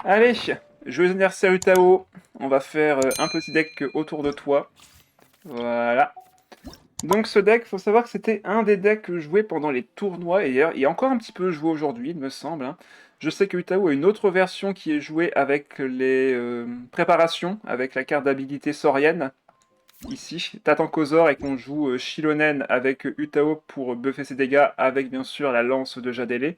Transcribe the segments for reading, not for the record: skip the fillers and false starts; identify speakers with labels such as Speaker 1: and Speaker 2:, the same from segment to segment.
Speaker 1: Allez, joyeux anniversaire Utao. On va faire un petit deck autour de toi. Voilà. Donc ce deck, faut savoir que c'était un des decks que je jouais pendant les tournois, et d'ailleurs, il est encore un petit peu joué aujourd'hui, il me semble, hein. Je sais que Utao a une autre version qui est jouée avec les préparations, avec la carte d'habilité saurienne, ici, Tatankozor, et qu'on joue Shilonen avec Utao pour buffer ses dégâts, avec bien sûr la lance de Jadele.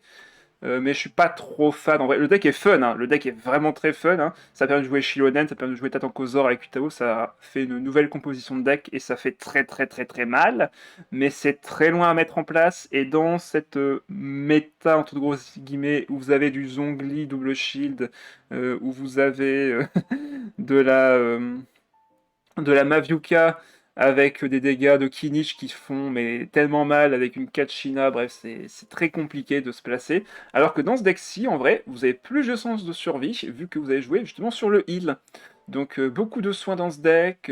Speaker 1: Mais je suis pas trop fan. En vrai, le deck est fun, hein. Le deck est vraiment très fun, hein. Ça permet de jouer Shilonen, ça permet de jouer Tatankozor avec Utao, ça fait une nouvelle composition de deck et ça fait très très très très mal. Mais c'est très loin à mettre en place. Et dans cette méta, entre grosses guillemets, où vous avez du Zhongli double shield, où vous avez de la de la Maviuka avec des dégâts de Kinich qui font mais tellement mal avec une Kachina, bref, c'est très compliqué de se placer. Alors que dans ce deck-ci, en vrai, vous avez plus de sens de survie, vu que vous avez joué justement sur le heal. Donc beaucoup de soins dans ce deck,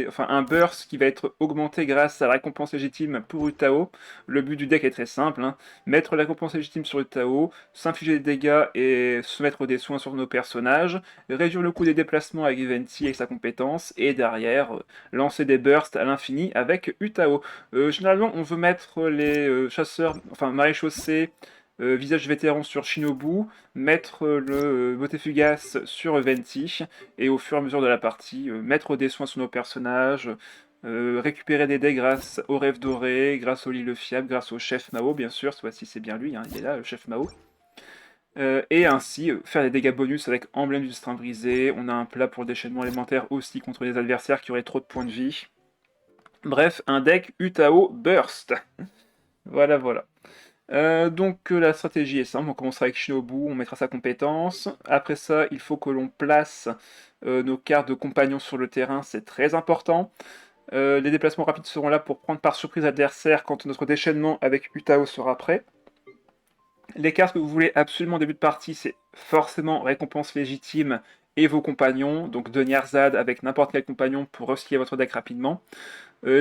Speaker 1: enfin un burst qui va être augmenté grâce à la récompense légitime pour Utao. Le but du deck est très simple, hein. Mettre la récompense légitime sur Utao, s'infliger des dégâts et se mettre des soins sur nos personnages, réduire le coût des déplacements avec Venti avec sa compétence, et derrière, lancer des bursts à l'infini avec Utao. Généralement, on veut mettre les chasseurs, enfin maréchaussée, visage vétéran sur Shinobu, mettre le beauté fugace sur Venti, et au fur et à mesure de la partie, mettre des soins sur nos personnages, récupérer des dés grâce au rêve doré, grâce au lit le fiable, grâce au chef Mao, bien sûr, cette fois-ci c'est bien lui, hein, il est là, le chef Mao. Et ainsi faire des dégâts bonus avec emblème du destin brisé. On a un plat pour le déchaînement élémentaire aussi contre les adversaires qui auraient trop de points de vie. Bref, un deck Utao Burst. Voilà, voilà. Donc la stratégie est simple, on commencera avec Shinobu, on mettra sa compétence. Après ça, il faut que l'on place nos cartes de compagnons sur le terrain, c'est très important. Les déplacements rapides seront là pour prendre par surprise l'adversaire quand notre déchaînement avec Utao sera prêt. Les cartes que vous voulez absolument au début de partie, c'est forcément récompense légitime et vos compagnons, donc Deniarzad avec n'importe quel compagnon pour reskier votre deck rapidement.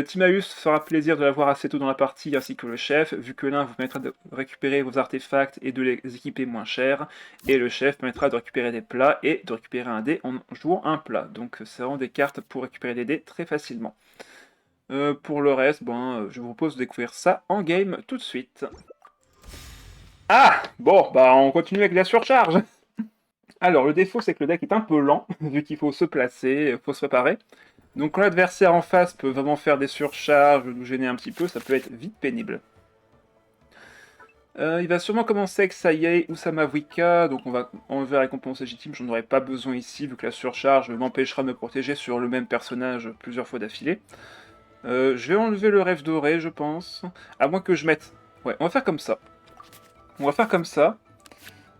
Speaker 1: Timaeus fera plaisir de l'avoir assez tôt dans la partie, ainsi que le chef, vu que l'un vous permettra de récupérer vos artefacts et de les équiper moins cher, et le chef permettra de récupérer des plats et de récupérer un dé en jouant un plat. Donc c'est vraiment des cartes pour récupérer des dés très facilement. Pour le reste, bon, je vous propose de découvrir ça en game tout de suite. Ah! Bon, bah on continue avec la surcharge. Alors, le défaut, c'est que le deck est un peu lent, vu qu'il faut se placer, il faut se préparer. Donc quand l'adversaire en face peut vraiment faire des surcharges, nous gêner un petit peu, ça peut être vite pénible. Il va sûrement commencer avec Saye ou Samavwika, donc on va enlever la récompense légitime, j'en aurai pas besoin ici, vu que la surcharge m'empêchera de me protéger sur le même personnage plusieurs fois d'affilée. Je vais enlever le rêve doré, je pense. À moins que je mette... Ouais, on va faire comme ça. On va faire comme ça.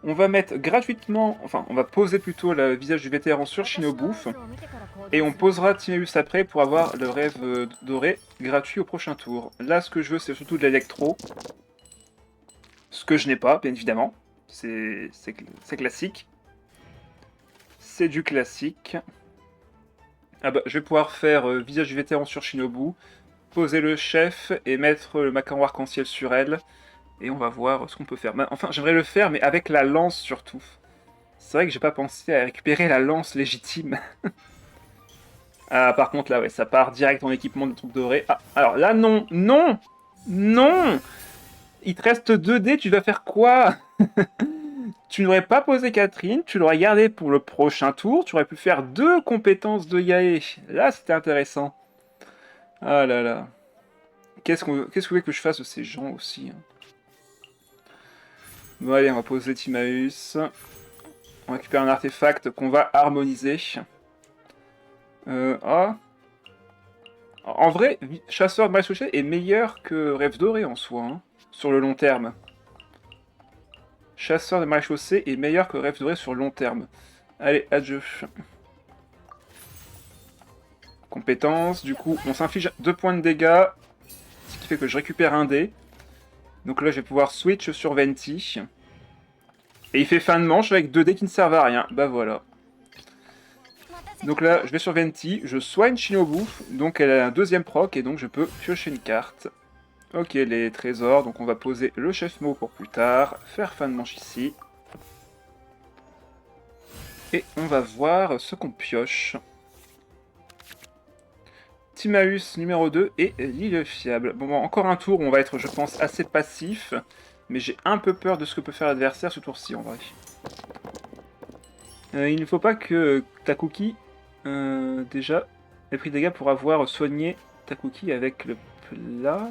Speaker 1: On va mettre gratuitement, enfin, on va poser plutôt le visage du vétéran sur Shinobu, et on posera Timaeus après pour avoir le rêve doré gratuit au prochain tour. Là, ce que je veux, c'est surtout de l'électro, ce que je n'ai pas, bien évidemment. C'est classique. C'est du classique. Ah bah, je vais pouvoir faire visage du vétéran sur Shinobu, poser le chef et mettre le macaron arc-en-ciel sur elle, et on va voir ce qu'on peut faire. Enfin, j'aimerais le faire, mais avec la lance surtout. C'est vrai que j'ai pas pensé à récupérer la lance légitime. Ah, par contre, là, ouais, ça part direct en équipement de trucs dorés. Ah, alors là, non, non, non. Il te reste 2 dés, tu vas faire quoi? Tu n'aurais pas posé Catherine, tu l'aurais gardé pour le prochain tour, tu aurais pu faire 2 compétences de Yae. Là, c'était intéressant. Ah là là. Qu'est-ce que vous voulez que je fasse de ces gens aussi, hein? Bon, allez, on va poser Timaeus. On récupère un artefact qu'on va harmoniser. Ah. En vrai, Chasseur de Maréchaussée est meilleur que Rêve Doré en soi, hein, sur le long terme. Chasseur de Maréchaussée est meilleur que Rêve Doré sur le long terme. Allez, adieu. Compétence, du coup, on s'inflige 2 points de dégâts, ce qui fait que je récupère un dé. Donc là, je vais pouvoir switch sur Venti. Et il fait fin de manche avec 2 dés qui ne servent à rien. Bah voilà. Donc là, je vais sur Venti, je soigne Shinobu, donc elle a un 2ème proc, et donc je peux piocher une carte. Ok, les trésors, donc on va poser le chef Mao pour plus tard, faire fin de manche ici. Et on va voir ce qu'on pioche. Timaeus numéro 2 et l'île fiable. Bon, encore un tour où on va être, je pense, assez passif. Mais j'ai un peu peur de ce que peut faire l'adversaire ce tour-ci, en vrai. Il ne faut pas que Takuki, déjà, ait pris des dégâts pour avoir soigné Takuki avec le plat.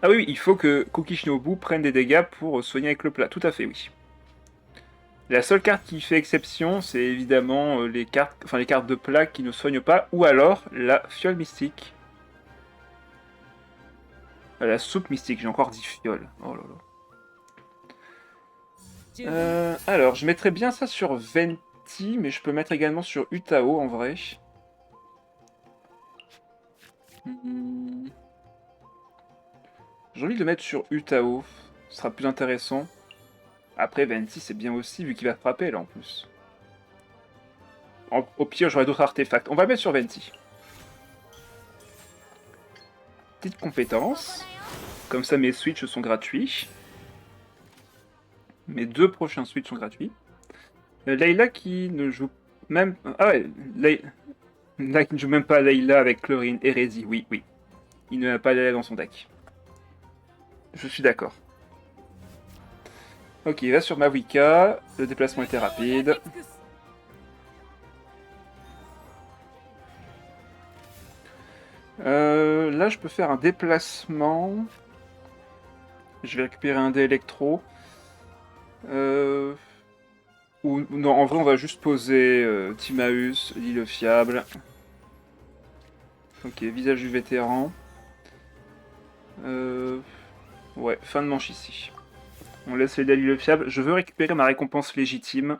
Speaker 1: Ah oui, il faut que Kuki Shinobu prenne des dégâts pour soigner avec le plat. Tout à fait, oui. La seule carte qui fait exception, c'est évidemment les cartes de plat qui ne soignent pas, ou alors la fiole mystique. La soupe mystique, j'ai encore dit fiole. Oh là là. Alors, je mettrais bien ça sur Venti, mais je peux mettre également sur Utao en vrai. J'ai envie de le mettre sur Utao, ce sera plus intéressant. Après, Venti c'est bien aussi, vu qu'il va frapper là en plus. Au pire, j'aurai d'autres artefacts. On va mettre sur Venti. Petite compétence. Comme ça, mes switches sont gratuits. Mes 2 prochains switches sont gratuits. Layla qui ne joue même... Ah ouais, Layla qui ne joue même pas Layla avec Chlorine. Hérésie, oui, oui. Il ne a pas Layla dans son deck. Je suis d'accord. Ok, il va sur Mawika. Le déplacement était rapide. Là, je peux faire un déplacement. Je vais récupérer un dé électro. Ou non, en vrai, on va juste poser Timaeus, l'île fiable. Ok, visage du vétéran. Ouais, fin de manche ici. On laisse l'île fiable. Je veux récupérer ma récompense légitime.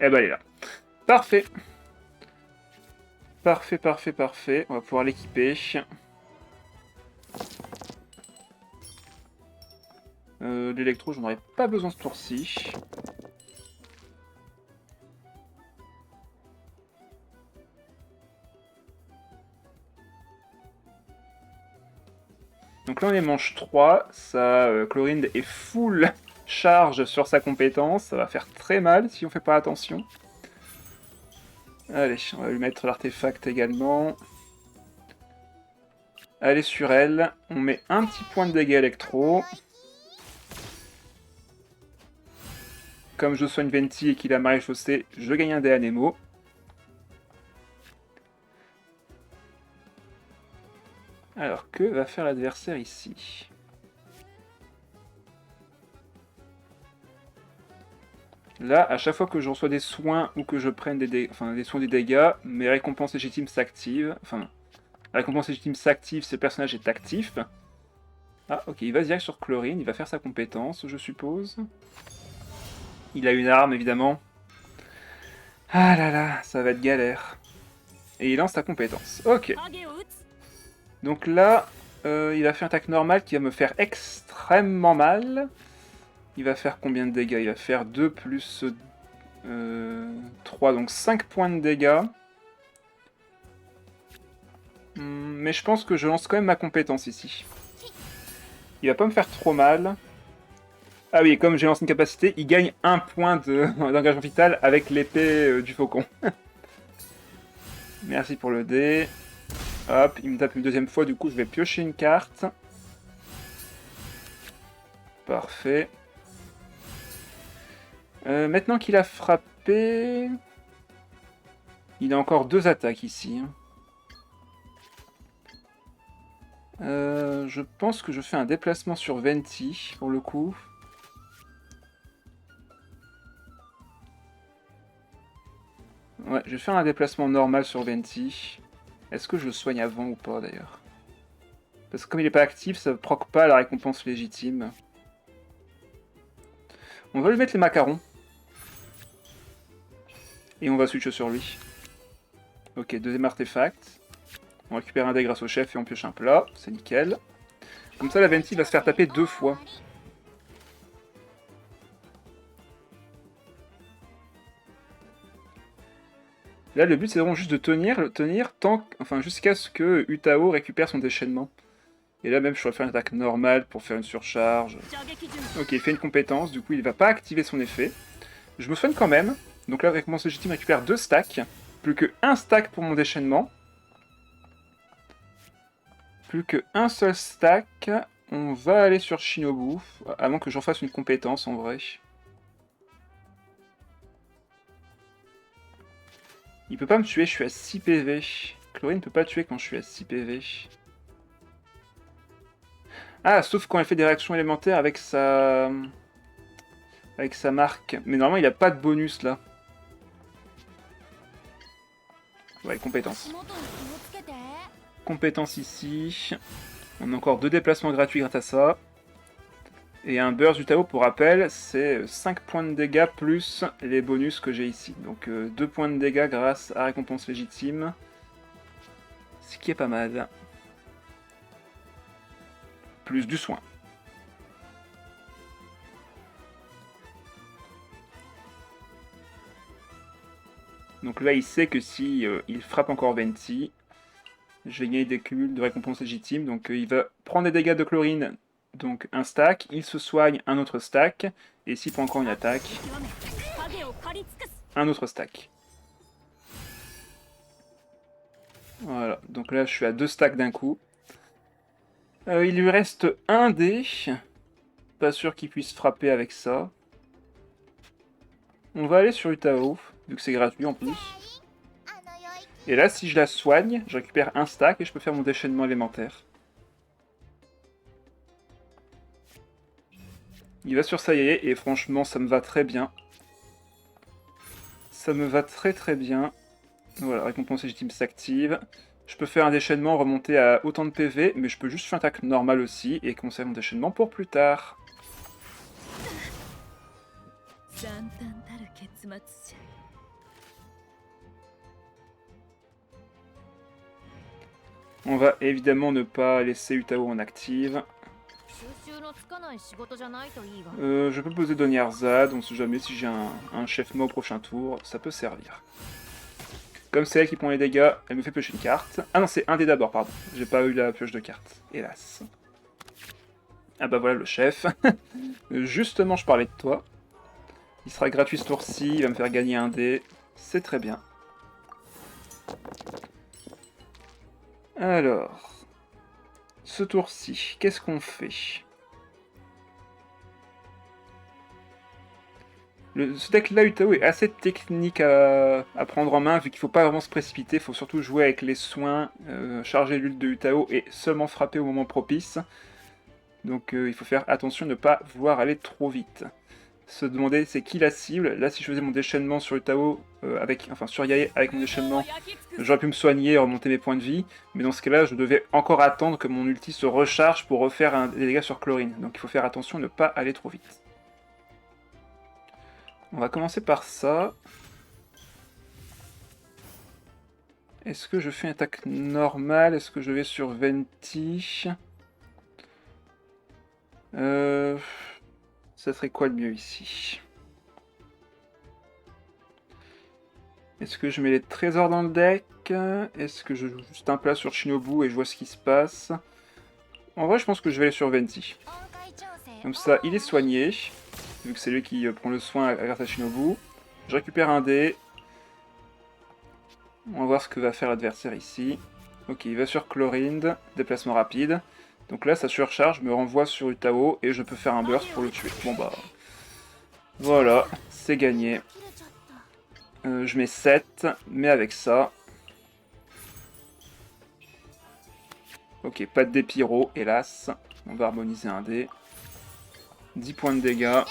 Speaker 1: Eh ben, elle est là. Parfait. Parfait, parfait, parfait. On va pouvoir l'équiper. L'électro, j'en aurais pas besoin ce tour-ci. Donc là, on est manche 3. Sa Chlorine est full charge sur sa compétence. Ça va faire très mal si on fait pas attention. Allez, on va lui mettre l'artefact également. Allez sur elle. On met un petit point de dégâts électro. Comme je soigne Venti et qu'il a marée chaussée, je gagne un dé à Nemo. Alors, que va faire l'adversaire ici? Là, à chaque fois que je reçois des soins ou que je prenne des soins des dégâts, mes récompenses légitimes s'activent. Enfin, la récompense légitime s'active si le personnage est actif. Ah, ok, il va direct sur Chlorine, il va faire sa compétence, je suppose. Il a une arme, évidemment. Ah là là, ça va être galère. Et il lance sa compétence. Ok. Donc là, il a fait une attaque normale qui va me faire extrêmement mal. Il va faire combien de dégâts? Il va faire 2 plus 3, donc 5 points de dégâts. Mais je pense que je lance quand même ma compétence ici. Il va pas me faire trop mal. Ah oui, comme j'ai lancé une capacité, il gagne 1 point d'engagement vital avec l'épée du faucon. Merci pour le dé. Hop, il me tape une deuxième fois, du coup je vais piocher une carte. Parfait. Maintenant qu'il a frappé... Il a encore 2 attaques ici. Je pense que je fais un déplacement sur Venti, pour le coup. Ouais, je vais faire un déplacement normal sur Venti. Est-ce que je le soigne avant ou pas, d'ailleurs? Parce que comme il n'est pas actif, ça ne proc pas la récompense légitime. On va lui mettre les macarons. Et on va switch sur lui. Ok, deuxième artefact. On récupère un dé grâce au chef et on pioche un plat. C'est nickel. Comme ça, la Venti va se faire taper 2 fois. Là, le but, c'est vraiment juste de tenir enfin, jusqu'à ce que Utao récupère son déchaînement. Et là, même, je pourrais faire une attaque normale pour faire une surcharge. Ok, il fait une compétence, du coup, il va pas activer son effet. Je me soigne quand même. Donc là, avec mon légitime, je récupère 2 stacks. Plus que 1 stack pour mon déchaînement. Plus que un seul stack. On va aller sur Shinobu. Avant que j'en fasse une compétence, en vrai. Il peut pas me tuer, je suis à 6 PV. Chlorine peut pas tuer quand je suis à 6 PV. Ah, sauf quand elle fait des réactions élémentaires avec sa... Avec sa marque. Mais normalement, il a pas de bonus, là. Ouais, compétence. Compétence ici. On a encore 2 déplacements gratuits grâce à ça. Et un burst du Tao, pour rappel, c'est 5 points de dégâts plus les bonus que j'ai ici. Donc 2 points de dégâts grâce à récompense légitime. Ce qui est pas mal. Plus du soin. Donc là, il sait que si il frappe encore Venti, je vais gagner des cumuls de récompense légitime. Donc il va prendre des dégâts de chlorine, donc un stack. Il se soigne, un autre stack. Et s'il prend encore une attaque, un autre stack. Voilà, donc là je suis à 2 stacks d'un coup. Il lui reste un dé. Pas sûr qu'il puisse frapper avec ça. On va aller sur Utao, vu que c'est gratuit en plus. Et là, si je la soigne, je récupère un stack et je peux faire mon déchaînement élémentaire. Il va sur Sayaye et franchement, ça me va très bien. Ça me va très très bien. Voilà, récompense légitime s'active. Je peux faire un déchaînement, remonter à autant de PV, mais je peux juste faire une attaque normale aussi et conserver mon déchaînement pour plus tard. On va évidemment ne pas laisser Utao en active. Je peux poser Doniarzad, on sait jamais si j'ai un chef-mot au prochain tour, ça peut servir. Comme c'est elle qui prend les dégâts, elle me fait piocher une carte. Ah non, c'est un dé d'abord, pardon. J'ai pas eu la pioche de carte, hélas. Ah bah voilà le chef. Justement, je parlais de toi. Il sera gratuit ce tour-ci, il va me faire gagner un dé. C'est très bien. Alors... Ce tour-ci, qu'est-ce qu'on fait? Ce deck-là, Utao, est assez technique à prendre en main, vu qu'il ne faut pas vraiment se précipiter, il faut surtout jouer avec les soins, charger l'ult de Utao et seulement frapper au moment propice. Donc il faut faire attention de ne pas vouloir aller trop vite. Se demander c'est qui la cible. Là, si je faisais mon déchaînement sur Utao, sur Yae avec mon déchaînement, j'aurais pu me soigner et remonter mes points de vie. Mais dans ce cas-là, je devais encore attendre que mon ulti se recharge pour refaire des dégâts sur Chlorine. Donc il faut faire attention de ne pas aller trop vite. On va commencer par ça. Est-ce que je fais une attaque normale? Est-ce que je vais sur Venti? Ça serait quoi le mieux ici? Est-ce que je mets les trésors dans le deck? Est-ce que je joue juste un plat sur Shinobu et je vois ce qui se passe? En vrai, je pense que je vais aller sur Venti. Comme ça, il est soigné, vu que c'est lui qui prend le soin grâce à Shinobu. Je récupère un dé. On va voir ce que va faire l'adversaire ici. Ok, il va sur Chlorinde, déplacement rapide. Donc là, sa surcharge me renvoie sur Utao et je peux faire un burst pour le tuer. Bon bah... Voilà, c'est gagné. Je mets 7, mais avec ça... Ok, pas de dé pyro, hélas. On va harmoniser un dé. 10 points de dégâts.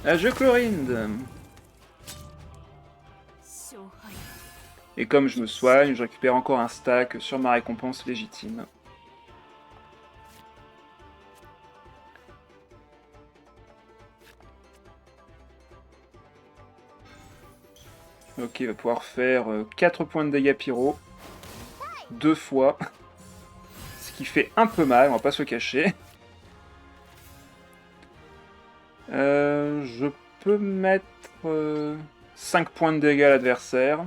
Speaker 1: Je Chlorinde. Et comme je me soigne, je récupère encore un stack sur ma récompense légitime. Ok, il va pouvoir faire 4 points de dégâts pyro. 2 fois. Ce qui fait un peu mal, on va pas se le cacher. Je peux mettre 5 points de dégâts à l'adversaire.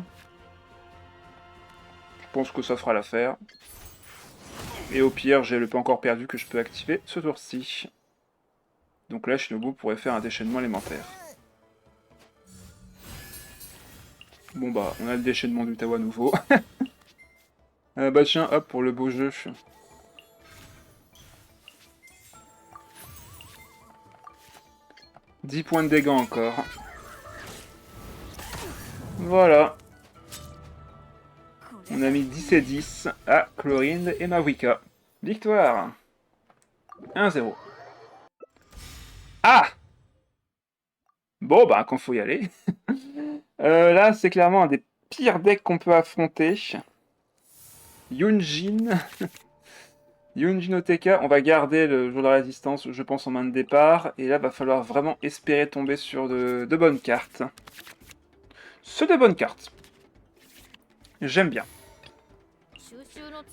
Speaker 1: Je pense que ça fera l'affaire. Et au pire, j'ai le pas encore perdu que je peux activer ce tour-ci. Donc là, Shinobu pourrait faire un déchaînement élémentaire. Bon bah, on a le déchaînement du Tao à nouveau. Bah tiens, hop, pour le beau jeu. 10 points de dégâts encore. Voilà. On a mis 10 et 10 à Chlorine et Mawika. Victoire. 1-0. Ah! Bon, bah, quand faut y aller. Là, c'est clairement un des pires decks qu'on peut affronter. Yunjin. Yunjin OTK, on va garder le jour de la résistance, je pense, en main de départ. Et là, va falloir vraiment espérer tomber sur de bonnes cartes. C'est de bonnes cartes. J'aime bien.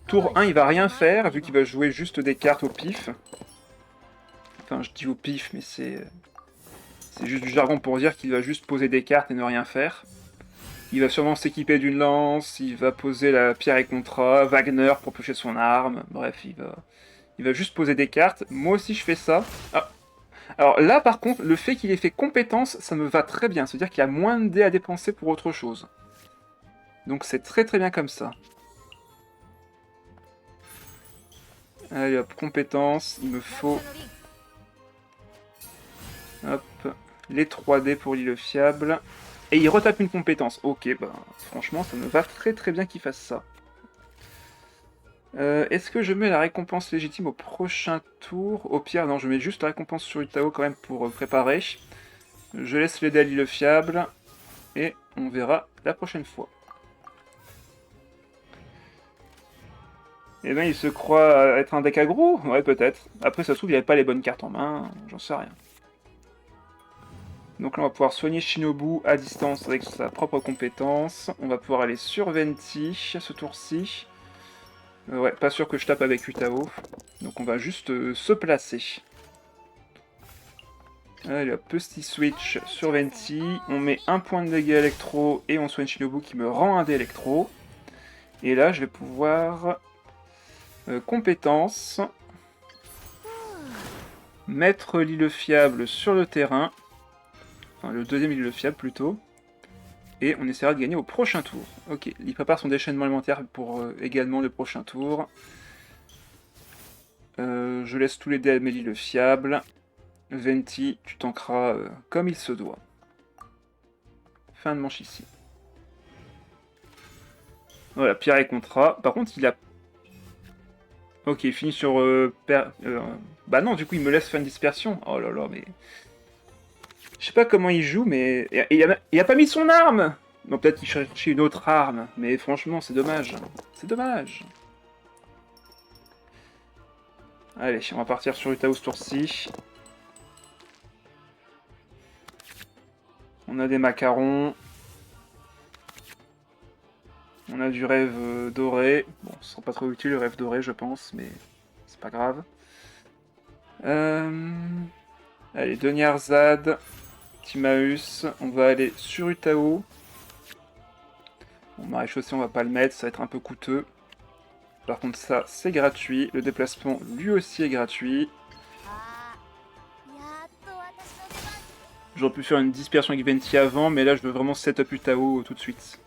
Speaker 1: Tour 1, il va rien faire, vu qu'il va jouer juste des cartes au pif. Enfin, je dis au pif, mais c'est juste du jargon pour dire qu'il va juste poser des cartes et ne rien faire. Il va sûrement s'équiper d'une lance, il va poser la pierre et contrat, Wagner pour piocher son arme, bref, il va juste poser des cartes. Moi aussi je fais ça. Ah. Alors là par contre, le fait qu'il ait fait compétence, ça me va très bien, c'est-à-dire qu'il y a moins de dés à dépenser pour autre chose. Donc c'est très très bien comme ça. Allez hop, compétence, il me faut... Hop, les 3D pour l'île fiable. Et il retape une compétence. Ok, bah franchement, ça me va très très bien qu'il fasse ça. Est-ce que je mets la récompense légitime au prochain tour? Au pire, non, je mets juste la récompense sur Utao quand même pour préparer. Je laisse l'aider à l'île fiable. Et on verra la prochaine fois. Eh ben, il se croit être un deck aggro? Ouais, peut-être. Après, ça se trouve, il avait pas les bonnes cartes en main. J'en sais rien. Donc là, on va pouvoir soigner Shinobu à distance avec sa propre compétence. On va pouvoir aller sur Venti ce tour-ci. Ouais, pas sûr que je tape avec Utao. Donc on va juste se placer. Allez hop, petit switch sur Venti. On met un point de dégâts électro et on soigne Shinobu qui me rend un dé électro. Et là, je vais pouvoir... compétence. Mettre l'île fiable sur le terrain. Enfin, le deuxième île fiable plutôt. Et on essaiera de gagner au prochain tour. Ok, il prépare son déchaînement élémentaire pour également le prochain tour. Je laisse tous les dés à Amélie le fiable. Venti, tu tankeras comme il se doit. Fin de manche ici. Voilà, pierre et contrat. Par contre, il a... Ok, il finit sur... Bah non, du coup, il me laisse fin de dispersion. Oh là là, mais... Je sais pas comment il joue, mais... Il a pas mis son arme. Non, peut-être qu'il cherchait une autre arme. Mais franchement, c'est dommage. C'est dommage. Allez, on va partir sur Utao ce tour-ci. On a des macarons. On a du rêve doré. Bon, ce sera pas trop utile le rêve doré, je pense, mais c'est pas grave. Allez, Deniarzad, Timaeus. On va aller sur Utao. Bon, Maréchaussée, on va pas le mettre, ça va être un peu coûteux. Par contre, ça, c'est gratuit. Le déplacement, lui aussi, est gratuit. J'aurais pu faire une dispersion avec Venti avant, mais là, je veux vraiment setup Utao tout de suite.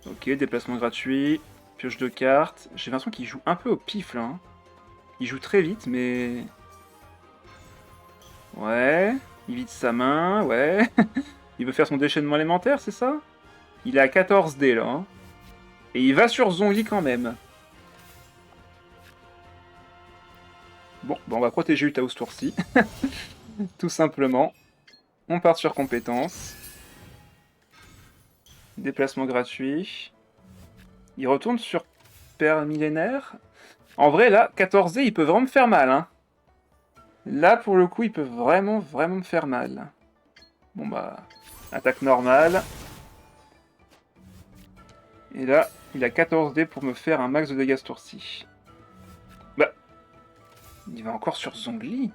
Speaker 1: Ok, déplacement gratuit. Pioche de cartes. J'ai l'impression qu'il joue un peu au pif, là. Hein. Il joue très vite, mais... Ouais, il vide sa main, ouais. Il veut faire son déchaînement élémentaire, c'est ça? Il est à 14 dés, là. Hein. Et il va sur Zhongli quand même. Bon, bah on va protéger Utao ce tour-ci. Tout simplement. On part sur compétence. Déplacement gratuit. Il retourne sur Père millénaire. En vrai, là, 14D, il peut vraiment me faire mal. Hein. Là, pour le coup, il peut vraiment me faire mal. Bon, bah, attaque normale. Et là, il a 14D pour me faire un max de dégâts ce tour-ci. Bah, il va encore sur Zhongli.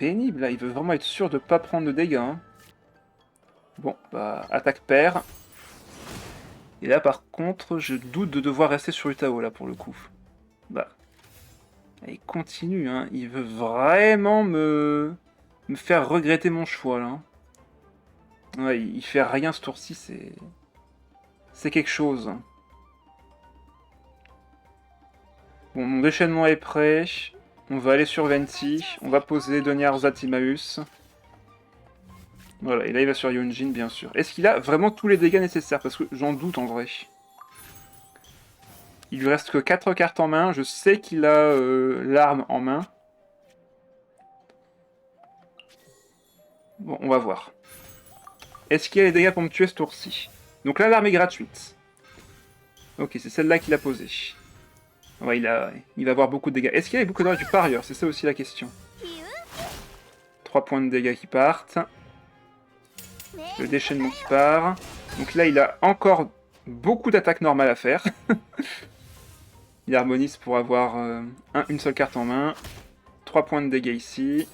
Speaker 1: pénible là, il veut vraiment être sûr de pas prendre de dégâts. Hein. Bon, bah, attaque paire. Et là, par contre, je doute de devoir rester sur Utao, là, pour le coup. Bah. Il continue, hein. Il veut vraiment me faire regretter mon choix, là. Ouais, il fait rien ce tour-ci, c'est quelque chose. Bon, mon déchaînement est prêt. On va aller sur Venti. On va poser Doniar Zatimaeus. Voilà, et là il va sur Yunjin, bien sûr. Est-ce qu'il a vraiment tous les dégâts nécessaires? Parce que j'en doute en vrai. Il lui reste que 4 cartes en main. Je sais qu'il a l'arme en main. Bon, on va voir. Est-ce qu'il y a les dégâts pour me tuer ce tour-ci? Donc là, l'arme est gratuite. Ok, c'est celle-là qu'il a posée. Ouais, il va avoir beaucoup de dégâts. Est-ce qu'il y a beaucoup de dégâts du parieur? C'est ça aussi la question. 3 points de dégâts qui partent. Le déchaînement qui part. Donc là, il a encore beaucoup d'attaques normales à faire. Il harmonise pour avoir une seule carte en main. 3 points de dégâts ici.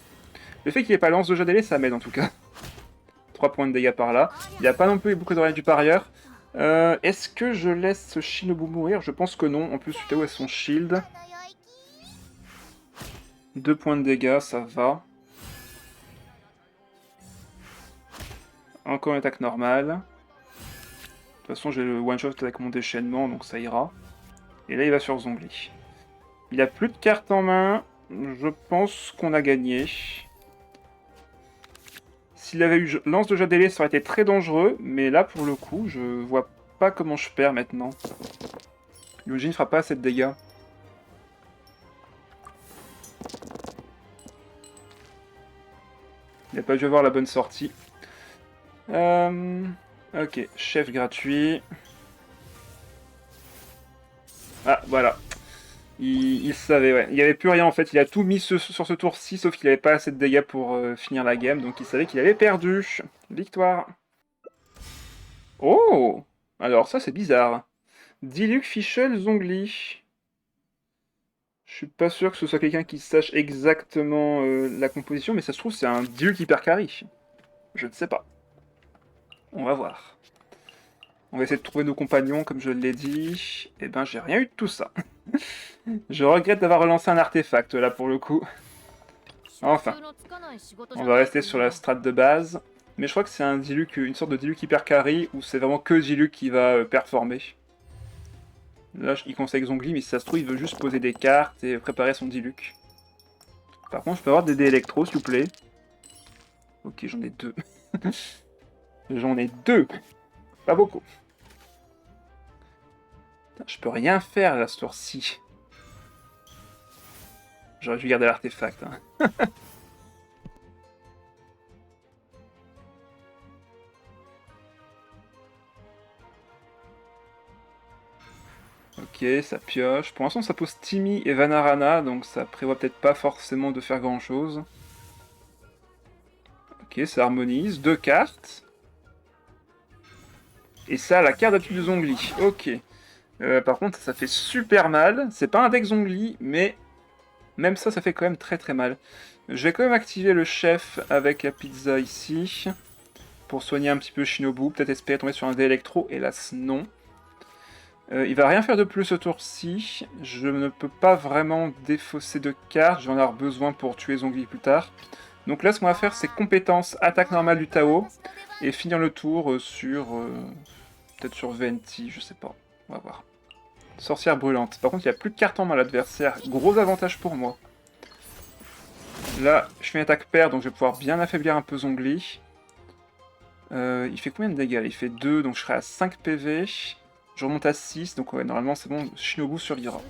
Speaker 1: Le fait qu'il n'ait pas lance de Jadele, ça m'aide en tout cas. 3 points de dégâts par là. Il n'y a pas non plus beaucoup de dégâts du parieur. Est-ce que je laisse Shinobu mourir? Je pense que non. En plus, Utao a son shield. 2 points de dégâts, ça va. Encore une attaque normale. De toute façon, j'ai le one-shot avec mon déchaînement, donc ça ira. Et là, il va sur Zhongli. Il a plus de cartes en main. Je pense qu'on a gagné. S'il avait eu lance de Jadele, ça aurait été très dangereux. Mais là, pour le coup, je vois pas comment je perds maintenant. Yujin ne fera pas assez de dégâts. Il n'a pas dû avoir la bonne sortie. Ok, chef gratuit. Ah, voilà. Il savait, ouais. Il n'y avait plus rien en fait. Il a tout mis sur ce tour-ci, sauf qu'il n'avait pas assez de dégâts pour finir la game. Donc il savait qu'il avait perdu. Victoire. Oh! Alors ça, c'est bizarre. Diluc, Fischl, Zhongli. Je suis pas sûr que ce soit quelqu'un qui sache exactement la composition, mais ça se trouve, c'est un Diluc hyper carry. Je ne sais pas. On va voir. On va essayer de trouver nos compagnons, comme je l'ai dit. Eh ben, j'ai rien eu de tout ça. Je regrette d'avoir relancé un artefact, là, pour le coup. Enfin. On va rester sur la strat de base. Mais je crois que c'est un Diluc, une sorte de Diluc hyper carry, où c'est vraiment que Diluc qui va performer. Là, il conseille Zhongli, mais si ça se trouve, il veut juste poser des cartes et préparer son Diluc. Par contre, je peux avoir des dés électro, s'il vous plaît. Ok, j'en ai 2. J'en ai 2. Pas beaucoup. Putain, je peux rien faire là ce tour-ci. J'aurais dû garder l'artefact. Hein. Ok, ça pioche. Pour l'instant, ça pose Timmy et Vanarana, donc ça prévoit peut-être pas forcément de faire grand-chose. Ok, ça harmonise. 2 cartes. Et ça, la carte d'appui de Zhongli. Ok. Par contre, ça fait super mal. C'est pas un deck Zhongli, mais même ça, ça fait quand même très très mal. Je vais quand même activer le chef avec la pizza ici. Pour soigner un petit peu Shinobu. Peut-être espérer tomber sur un dé électro. Hélas, non. Il va rien faire de plus ce tour-ci. Je ne peux pas vraiment défausser de cartes. Je vais en avoir besoin pour tuer Zhongli plus tard. Donc là, ce qu'on va faire, c'est compétence attaque normale du Tao. Et finir le tour sur... peut-être sur Venti, je sais pas. On va voir. Sorcière brûlante. Par contre, il n'y a plus de cartes en main l'adversaire. Gros avantage pour moi. Là, je fais une attaque paire, donc je vais pouvoir bien affaiblir un peu Zhongli. Il fait combien de dégâts? Il fait 2, donc je serai à 5 PV. Je remonte à 6, donc ouais, normalement c'est bon, Shinobu survivra.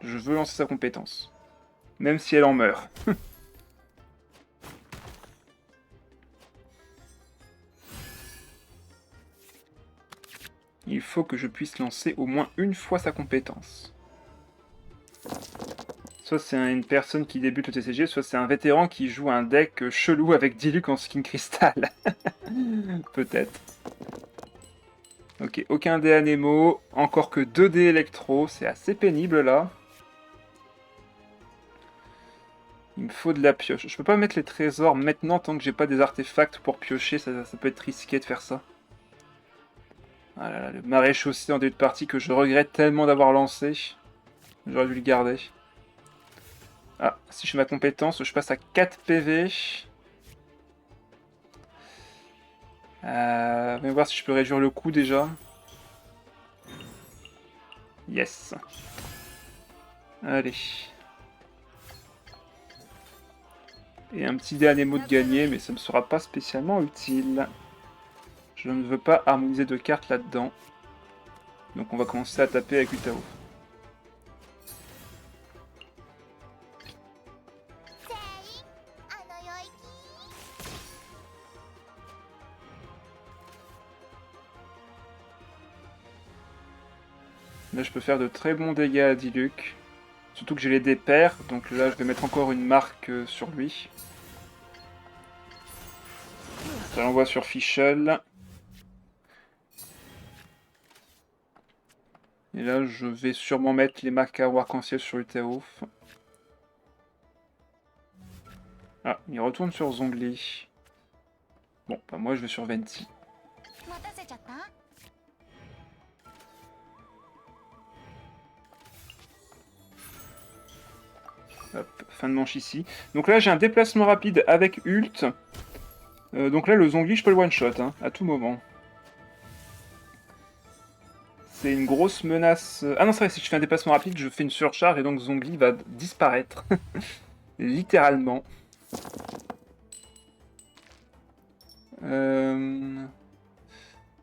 Speaker 1: Je veux lancer sa compétence. Même si elle en meurt. Il faut que je puisse lancer au moins une fois sa compétence. Soit c'est une personne qui débute au TCG, soit c'est un vétéran qui joue un deck chelou avec Diluc en skin cristal. Peut-être. Ok, aucun dé Anemo, encore que 2 dés électro, c'est assez pénible là. Il me faut de la pioche. Je peux pas mettre les trésors maintenant tant que j'ai pas des artefacts pour piocher, ça peut être risqué de faire ça. Ah là là, le maréchaussée en début de partie que je regrette tellement d'avoir lancé. J'aurais dû le garder. Ah, si je fais ma compétence, je passe à 4 PV. On va voir si je peux réduire le coût déjà. Yes. Allez. Et un petit dernier mot de gagner, mais ça ne me sera pas spécialement utile. Je ne veux pas harmoniser de cartes là-dedans. Donc on va commencer à taper avec Utao. Là je peux faire de très bons dégâts à Diluc. Surtout que j'ai les dés pairs, donc là je vais mettre encore une marque sur lui. Ça l'envoie sur Fischl. Et là je vais sûrement mettre les marques à arc-en-ciel sur Utao. Ah, il retourne sur Zhongli. Bon, bah moi je vais sur Venti. Hop, fin de manche ici. Donc là j'ai un déplacement rapide avec Ult. Donc là le Zhongli je peux le one-shot, hein, à tout moment. C'est une grosse menace... Ah non c'est vrai, si je fais un déplacement rapide, je fais une surcharge et donc Zhongli va disparaître. Littéralement. On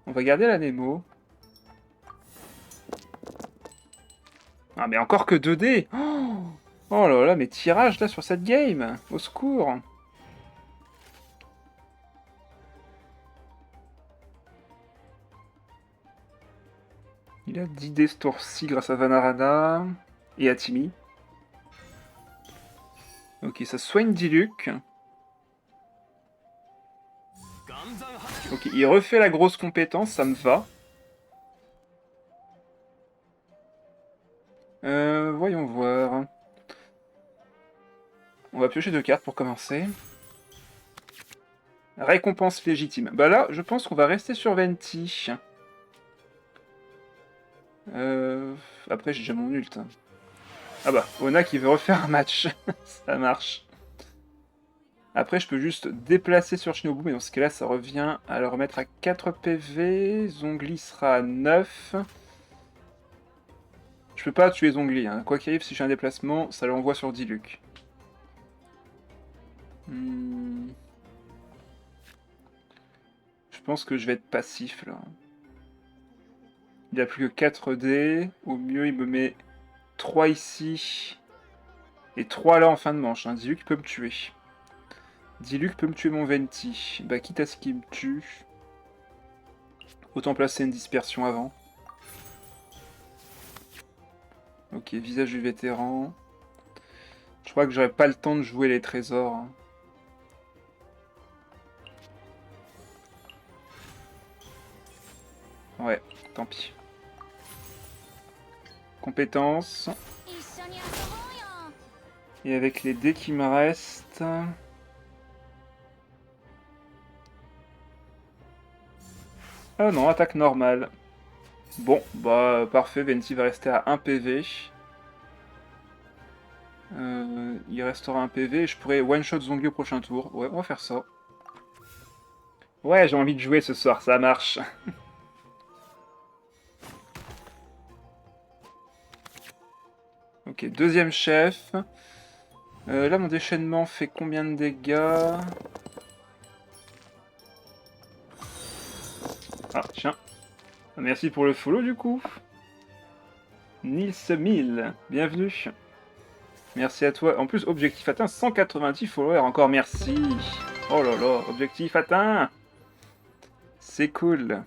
Speaker 1: va garder la Nemo. Ah mais encore que 2D. Oh là là, mes tirages là sur cette game. Au secours. Il a 10 dés ce tour-ci grâce à Vanarana et à Timmy. Ok, ça soigne Diluc. Ok, il refait la grosse compétence, ça me va. Voyons voir. On va piocher 2 cartes pour commencer. Récompense légitime. Bah là, je pense qu'on va rester sur Venti. Après, j'ai déjà mon ult. Ah bah, Ona qui veut refaire un match. Ça marche. Après, je peux juste déplacer sur Shinobu, mais dans ce cas-là, ça revient à le remettre à 4 PV. Zhongli sera à 9. Je peux pas tuer Zhongli, hein. Quoi qu'il arrive, si j'ai un déplacement, ça l'envoie sur Diluc. Je pense que je vais être passif, là. Il a plus que 4 dés. Au mieux, il me met 3 ici. Et 3 là en fin de manche. Hein. Diluc peut me tuer. Diluc peut me tuer mon Venti. Bah, quitte à ce qu'il me tue. Autant placer une dispersion avant. Ok, visage du vétéran. Je crois que j'aurais pas le temps de jouer les trésors. Hein. Ouais, tant pis. Compétences. Et avec les dés qui me restent... Ah non, attaque normale. Bon, bah parfait, Venti va rester à 1 PV. Il restera un PV et je pourrais one-shot Zhongli au prochain tour. Ouais, on va faire ça. Ouais, j'ai envie de jouer ce soir, ça marche. Ok, deuxième chef. Là, mon déchaînement fait combien de dégâts? Ah, tiens. Merci pour le follow, du coup. Nils 1000, bienvenue. Merci à toi. En plus, objectif atteint, 190 followers. Encore merci. Oh là là, objectif atteint. C'est cool.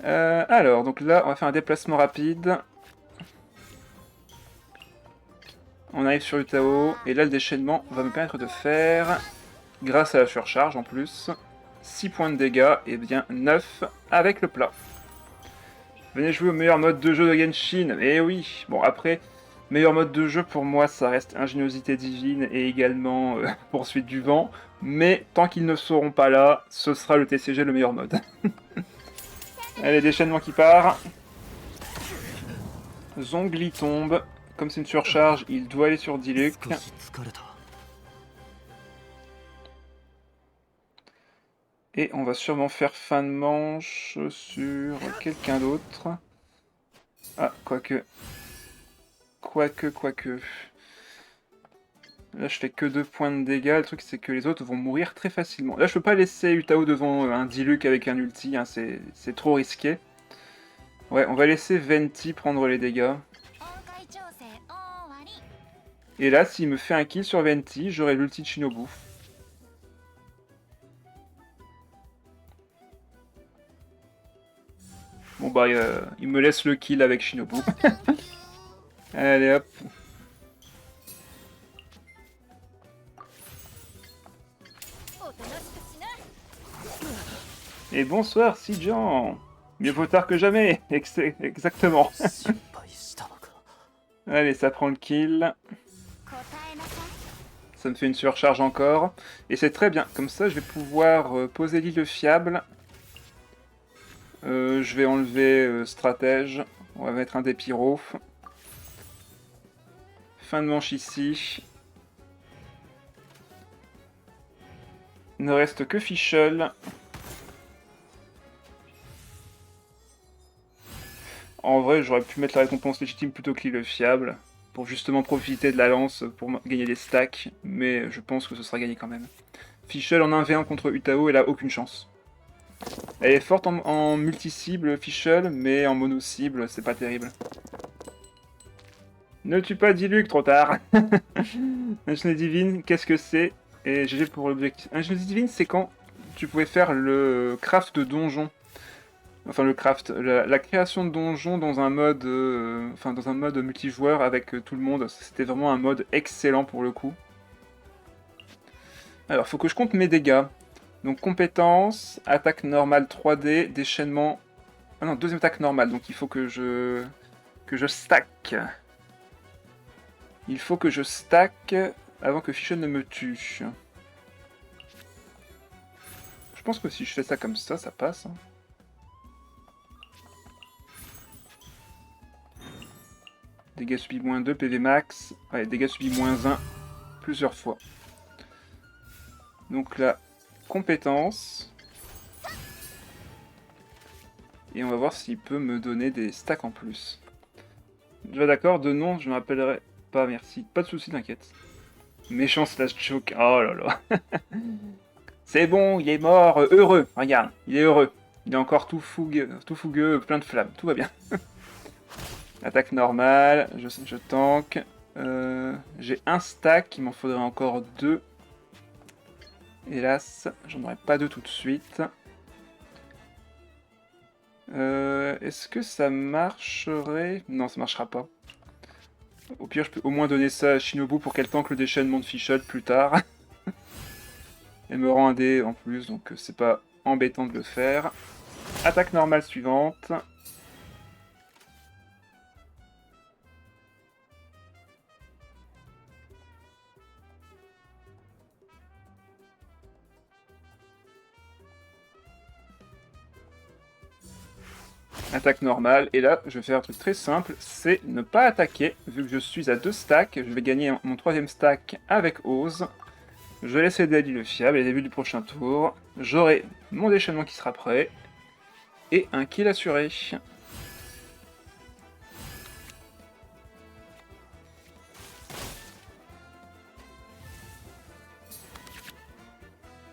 Speaker 1: Alors, donc là, on va faire un déplacement rapide. On arrive sur Utao, et là le déchaînement va me permettre de faire, grâce à la surcharge en plus, 6 points de dégâts, et bien 9 avec le plat. Venez jouer au meilleur mode de jeu de Genshin, et oui. Bon après, Meilleur mode de jeu pour moi, ça reste Ingéniosité Divine et également Poursuite du Vent. Mais tant qu'ils ne seront pas là, ce sera le TCG le meilleur mode. Allez, déchaînement qui part. Zongli tombe. Comme c'est une surcharge, il doit aller sur Diluc. Et on va sûrement faire fin de manche sur quelqu'un d'autre. Ah, quoique. Quoique. Là, je fais que 2 points de dégâts. Le truc, c'est que les autres vont mourir très facilement. Là, je peux pas laisser Utao devant un Diluc avec un ulti. Hein, c'est trop risqué. Ouais, on va laisser Venti prendre les dégâts. Et là, s'il me fait un kill sur Venti, j'aurai l'ulti de Shinobu. Bon bah, il me laisse le kill avec Shinobu. Allez hop. Et bonsoir Sijan. Mieux vaut tard que jamais. Exactement. Allez, ça prend le kill. Ça me fait une surcharge encore. Et c'est très bien. Comme ça, je vais pouvoir poser l'île fiable. Je vais enlever stratège. On va mettre un des pyros. Fin de manche ici. Il ne reste que Fischl. En vrai, j'aurais pu mettre la récompense légitime plutôt que l'île fiable. Pour justement profiter de la lance pour gagner des stacks. Mais je pense que ce sera gagné quand même. Fischl en 1v1 contre Utao, elle a aucune chance. Elle est forte en multi-cible, Fischl, mais en mono-cible, c'est pas terrible. Ne tue pas Diluc, trop tard. Ingénierie divine, qu'est-ce que c'est? Et GG pour l'objectif. Ingénierie divine, c'est quand tu pouvais faire le craft de donjon. Enfin, le craft, la création de donjon dans un mode, dans un mode multijoueur avec tout le monde. C'était vraiment un mode excellent pour le coup. Alors, faut que je compte mes dégâts. Donc, compétence, attaque normale 3D, déchaînement. Ah non, deuxième attaque normale. Donc, il faut que je stack. Il faut que je stack avant que Fischl ne me tue. Je pense que si je fais ça comme ça passe. Hein. Dégâts subis moins 2, PV max. Ouais, dégâts subis moins 1 plusieurs fois. Donc là, compétence. Et on va voir s'il peut me donner des stacks en plus. Déjà d'accord, de nom, je me rappellerai pas, merci. Pas de soucis, t'inquiète. Méchant slash choke. Oh là là. C'est bon, il est mort, heureux. Regarde, il est heureux. Il est encore tout fougueux, plein de flammes. Tout va bien. Attaque normale, je tank. J'ai un stack, il m'en faudrait encore 2. Hélas, j'en aurai pas 2 tout de suite. Est-ce que ça marcherait? Non, ça marchera pas. Au pire, je peux au moins donner ça à Shinobu pour qu'elle tank le déchaînement de Fischl plus tard. Elle me rend un dé en plus, donc c'est pas embêtant de le faire. Attaque normale suivante. Attaque normale, et là, je vais faire un truc très simple, c'est ne pas attaquer. Vu que je suis à 2 stacks, je vais gagner mon 3ème stack avec Ose. Je vais laisser aider le fiable, et au début du prochain tour, j'aurai mon déchaînement qui sera prêt, et un kill assuré.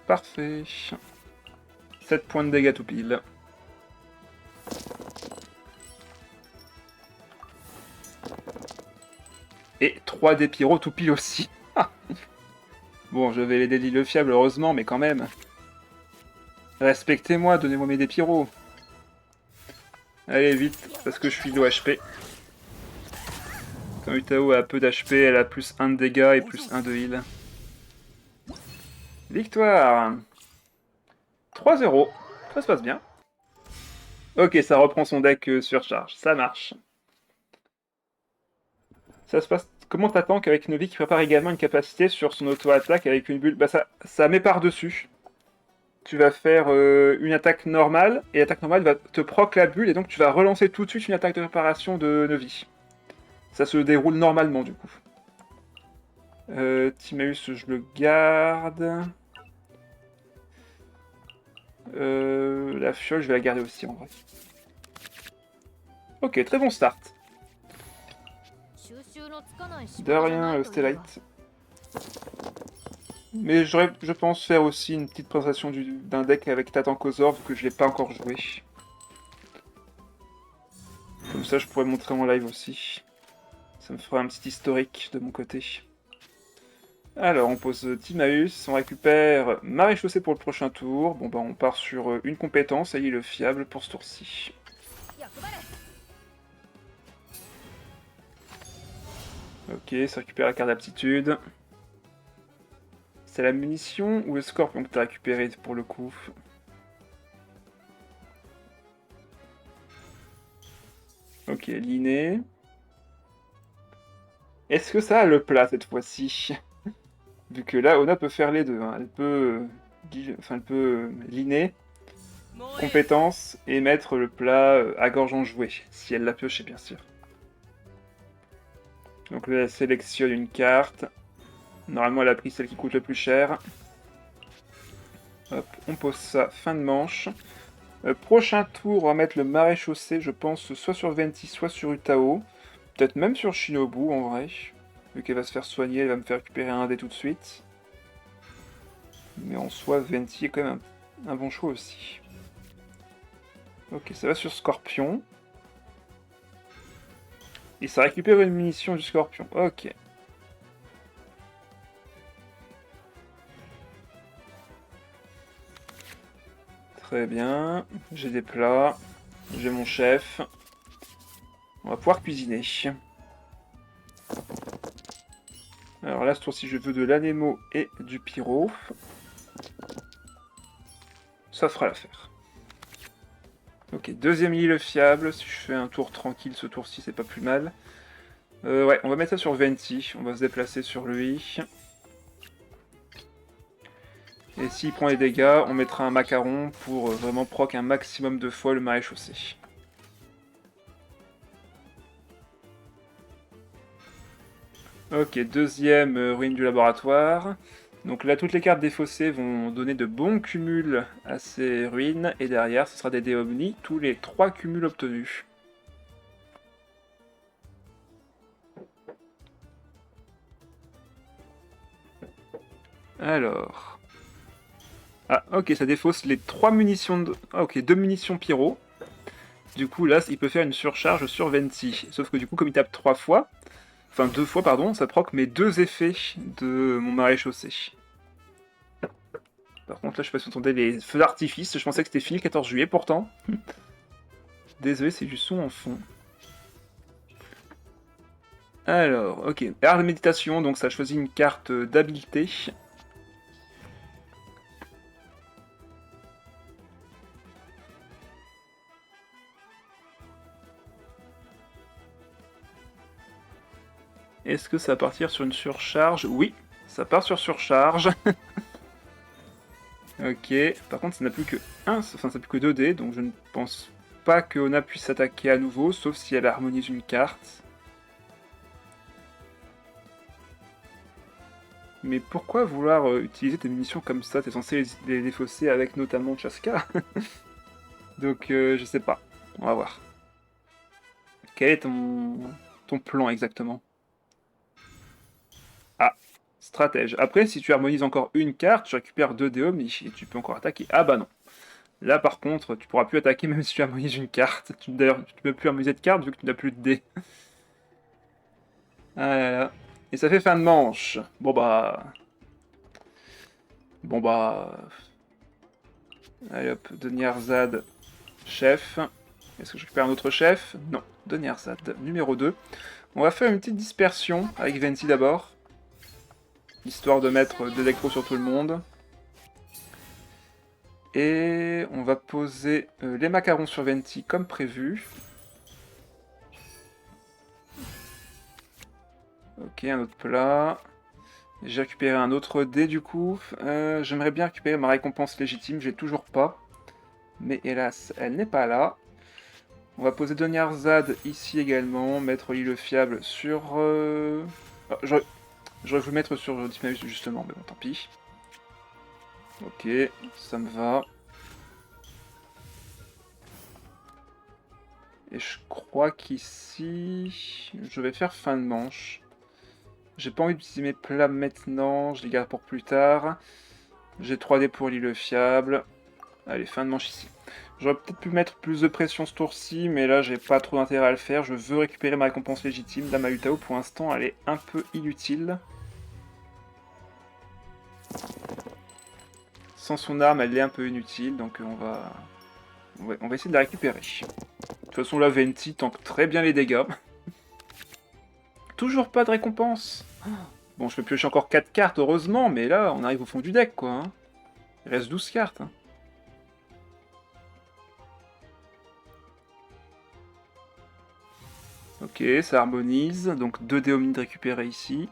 Speaker 1: Parfait. 7 points de dégâts tout pile. Et 3 des pyros tout pile aussi. Bon, je vais l'aider le fiable, heureusement, mais quand même. Respectez-moi, donnez-moi mes dépyros. Allez, vite, parce que je suis low HP. Quand Utao a peu d'HP, elle a plus 1 de dégâts et plus 1 de heal. Victoire 3-0. Ça se passe bien. Ok, ça reprend son deck surcharge. Ça marche. Ça se passe... Comment t'attends qu'avec Novi qui prépare également une capacité sur son auto-attaque avec une bulle? Bah ça met par-dessus. Tu vas faire une attaque normale, et l'attaque normale va te proc la bulle, et donc tu vas relancer tout de suite une attaque de préparation de Novi. Ça se déroule normalement, du coup. Timaeus, je le garde. La fiole, je vais la garder aussi, en vrai. Ok, très bon start. De rien, Stellite. Mais je pense faire aussi une petite présentation d'un deck avec Tatankozor, vu que je l'ai pas encore joué. Comme ça, je pourrais montrer en live aussi. Ça me fera un petit historique de mon côté. Alors, on pose Timaeus, on récupère Maréchaussée pour le prochain tour. Bon, bah, on part sur une compétence, et il est le fiable pour ce tour-ci. Ok, ça récupère la carte d'aptitude. C'est la munition ou le scorpion que t'as récupéré pour le coup? Ok, l'inné. Est-ce que ça a le plat cette fois-ci? Vu que là, Ona peut faire les deux. Hein. Elle peut, elle peut l'inné, compétence, et mettre le plat à gorge enjouée. Si elle l'a pioché, bien sûr. Donc là, elle sélectionne une carte. Normalement, elle a pris celle qui coûte le plus cher. Hop, on pose ça, fin de manche. Prochain tour, on va mettre le maréchaussée, je pense, soit sur Venti, soit sur Utao. Peut-être même sur Shinobu, en vrai. Vu qu'elle va se faire soigner, elle va me faire récupérer un dé tout de suite. Mais en soi, Venti est quand même un bon choix aussi. Ok, ça va sur Scorpion. Et ça récupère une munition du Scorpion. Ok. Très bien. J'ai des plats. J'ai mon chef. On va pouvoir cuisiner. Alors là, ce tour-ci, je veux de l'anémo et du pyro. Ça fera l'affaire. Ok, deuxième île fiable. Si je fais un tour tranquille, ce tour-ci, c'est pas plus mal. Ouais, on va mettre ça sur Venti. On va se déplacer sur lui. Et s'il prend les dégâts, on mettra un macaron pour vraiment proc un maximum de fois le maréchaussée. Ok, deuxième ruine du laboratoire. Donc là, toutes les cartes défaussées vont donner de bons cumuls à ces ruines. Et derrière, ce sera des dés omni, tous les 3 cumuls obtenus. Alors... Ah, ok, ça défausse les 3 munitions de... Ah, ok, 2 munitions pyro. Du coup, là, il peut faire une surcharge sur Venti. Sauf que du coup, comme il tape 3 fois... Enfin, 2 fois, pardon, ça proc mes 2 effets de mon maréchaussée. Par contre, là, je sais pas si vous entendez les feux d'artifice. Je pensais que c'était fini le 14 juillet, pourtant. Désolé, c'est du son en fond. Alors, ok. Art de méditation, donc ça choisit une carte d'habileté. Est-ce que ça va partir sur une surcharge? Oui, ça part sur surcharge. Ok, par contre ça n'a plus que 1, enfin ça n'a plus que 2 dés, donc je ne pense pas que Ona puisse s'attaquer à nouveau, sauf si elle harmonise une carte. Mais pourquoi vouloir utiliser tes munitions comme ça? T'es censé les défausser avec notamment Chaska. Donc je sais pas, on va voir. Quel est ton plan exactement? Ah, stratège. Après, si tu harmonises encore une carte, tu récupères 2 dés omni et tu peux encore attaquer. Ah bah non. Là, par contre, tu pourras plus attaquer même si tu harmonises une carte. D'ailleurs, tu ne peux plus harmoniser de carte vu que tu n'as plus de dés. Ah là là. Et ça fait fin de manche. Bon bah... Bon bah... Allez hop, Deniarzad, chef. Est-ce que je récupère un autre chef? Non, Deniarzad, numéro 2. On va faire une petite dispersion avec Venti d'abord. Histoire de mettre de l'électro sur tout le monde. Et on va poser les macarons sur Venti comme prévu. Ok, un autre plat. J'ai récupéré un autre dé du coup. J'aimerais bien récupérer ma récompense légitime, j'ai toujours pas. Mais hélas, elle n'est pas là. On va poser Doniarzad ici également, mettre l'île fiable sur... Ah, j'aurais voulu mettre sur Diffmamus justement, mais bon, tant pis. Ok, ça me va. Et je crois qu'ici, je vais faire fin de manche. J'ai pas envie d'utiliser mes plats maintenant, je les garde pour plus tard. J'ai 3D pour l'île fiable. Allez, fin de manche ici. J'aurais peut-être pu mettre plus de pression ce tour-ci, mais là j'ai pas trop d'intérêt à le faire. Je veux récupérer ma récompense légitime. La Mahutao pour l'instant elle est un peu inutile. Sans son arme elle est un peu inutile, donc on va essayer de la récupérer. De toute façon la Venti tank très bien les dégâts. Toujours pas de récompense. Bon, je peux piocher encore 4 cartes, heureusement, mais là, on arrive au fond du deck, quoi. Hein. Il reste 12 cartes. Hein. Ok, ça harmonise. Donc 2 dés omnides récupérés ici.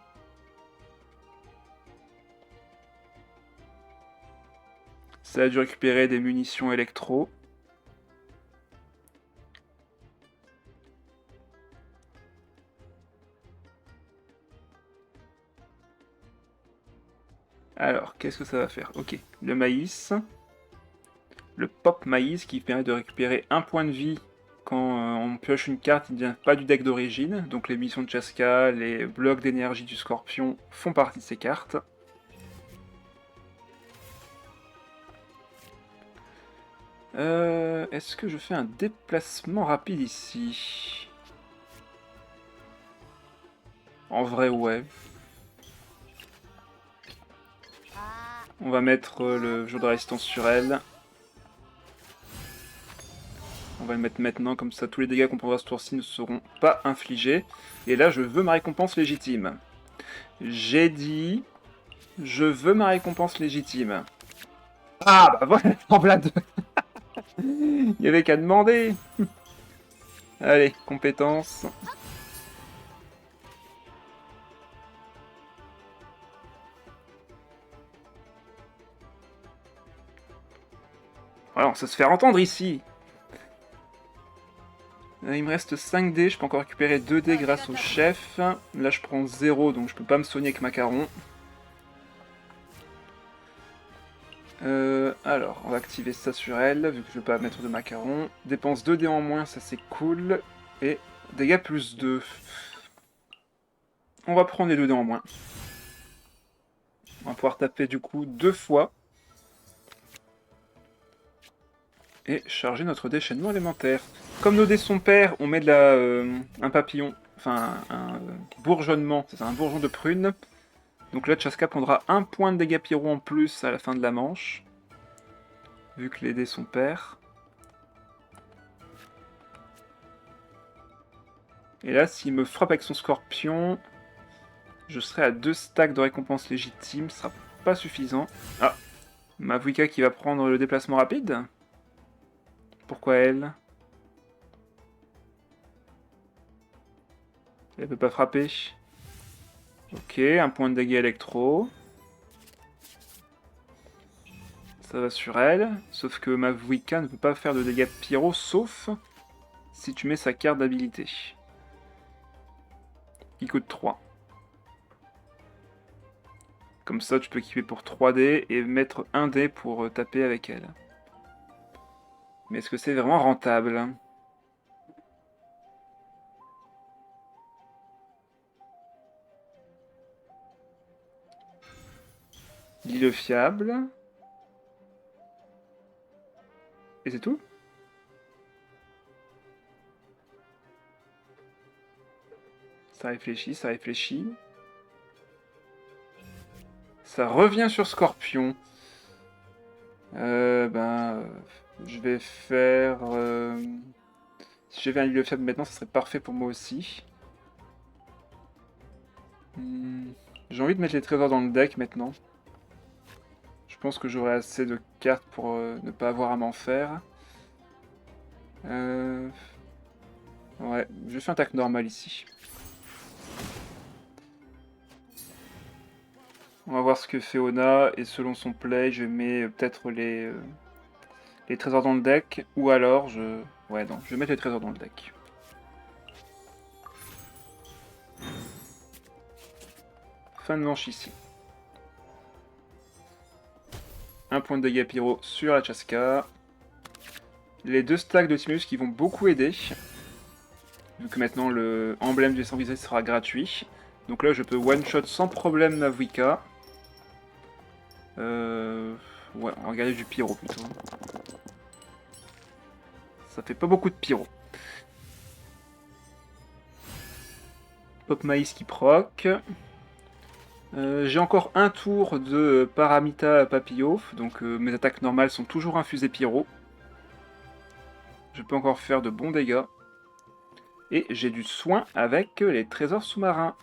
Speaker 1: Ça a dû récupérer des munitions électro. Alors, qu'est-ce que ça va faire? Ok, le maïs. Le pop maïs qui permet de récupérer un point de vie quand on pioche une carte qui ne vient pas du deck d'origine. Donc les missions de Chaska, les blocs d'énergie du scorpion font partie de ces cartes. Est-ce que je fais un déplacement rapide ici? En vrai, ouais. On va mettre le jeu de résistance sur elle. On va le mettre maintenant, comme ça tous les dégâts qu'on prendra ce tour-ci ne seront pas infligés. Et là, je veux ma récompense légitime. J'ai dit... Je veux ma récompense légitime. Ah, bah voilà, en voilà deux. Il y avait qu'à demander. Allez, compétence. Alors, ça se fait entendre ici. Il me reste 5 dés, je peux encore récupérer 2 dés grâce au chef. Là, je prends 0, donc je peux pas me soigner avec Macaron. Alors, on va activer ça sur elle, vu que je vais pas mettre de Macaron. Dépense 2 dés en moins, ça c'est cool. Et dégâts plus 2. On va prendre les 2 dés en moins. On va pouvoir taper du coup 2 fois. Et charger notre déchaînement élémentaire. Comme nos dés sont pairs, on met de un papillon, enfin un bourgeonnement, c'est un bourgeon de prune. Donc là, Chaska prendra 1 point de dégâts pyro en plus à la fin de la manche. Vu que les dés sont pairs. Et là, s'il me frappe avec son scorpion, je serai à 2 stacks de récompense légitime, ce sera pas suffisant. Ah, Mavuika qui va prendre le déplacement rapide. Pourquoi elle? Elle peut pas frapper. Ok, un point de dégâts électro. Ça va sur elle. Sauf que Mavuika ne peut pas faire de dégâts pyro, sauf si tu mets sa carte d'habilité. Qui coûte 3. Comme ça, tu peux équiper pour 3 dés et mettre 1 dé pour taper avec elle. Mais est-ce que c'est vraiment rentable? L'île fiable. Et c'est tout? Ça réfléchit, ça réfléchit. Ça revient sur Scorpion. Je vais faire... Si j'avais un île fiable maintenant, ça serait parfait pour moi aussi. J'ai envie de mettre les trésors dans le deck maintenant. Je pense que j'aurai assez de cartes pour ne pas avoir à m'en faire. Ouais, je fais un tac normal ici. On va voir ce que fait Ona, et selon son play, je mets peut-être les trésors dans le deck, ou alors je... Ouais, non, je vais mettre les trésors dans le deck. Fin de manche ici. Un point de dégâts pyro sur la Chaska. Les 2 stacks de Timus qui vont beaucoup aider. Vu que maintenant le emblème du sanglier sera gratuit. Donc là je peux one-shot sans problème Mavuika. Ouais, on va regarder du pyro plutôt. Ça fait pas beaucoup de pyro. Pop Maïs qui proc. J'ai encore un tour de Paramita Papillot, donc mes attaques normales sont toujours infusées pyro. Je peux encore faire de bons dégâts. Et j'ai du soin avec les trésors sous-marins.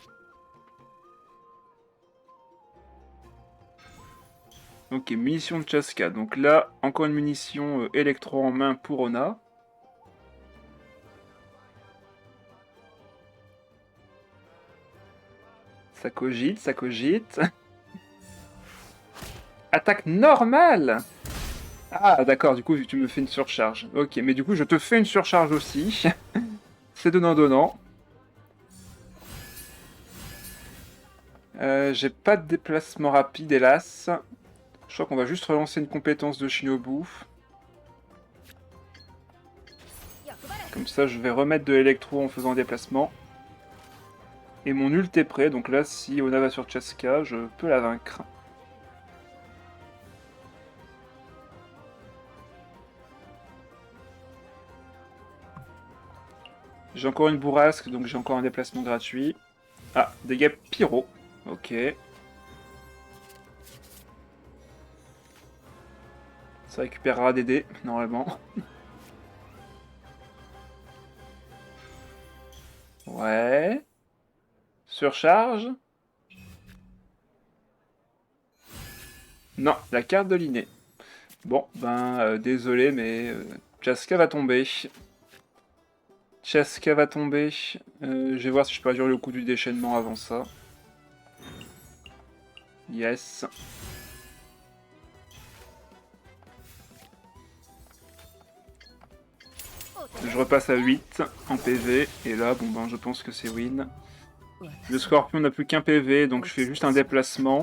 Speaker 1: Ok, munition de Chaska. Donc là, encore une munition électro en main pour Ona. Ça cogite, ça cogite. Attaque normale! Ah, d'accord, du coup, tu me fais une surcharge. Ok, mais du coup, je te fais une surcharge aussi. C'est donnant-donnant. J'ai pas de déplacement rapide, hélas. Je crois qu'on va juste relancer une compétence de Shinobu. Comme ça, je vais remettre de l'électro en faisant un déplacement. Et mon ult est prêt, donc là, si Ona va sur Chaska, je peux la vaincre. J'ai encore une bourrasque, donc j'ai encore un déplacement gratuit. Ah, dégâts pyro. Ok. Ça récupérera des dés, normalement. Ouais. Surcharge. Non, la carte de l'inné. Bon, ben, désolé, mais Chaska va tomber. Chaska va tomber. Je vais voir si je peux réduire le coût du déchaînement avant ça. Yes. Je repasse à 8 en PV. Et là, bon ben, je pense que c'est win. Le Scorpion n'a plus qu'un PV, donc je fais juste un déplacement.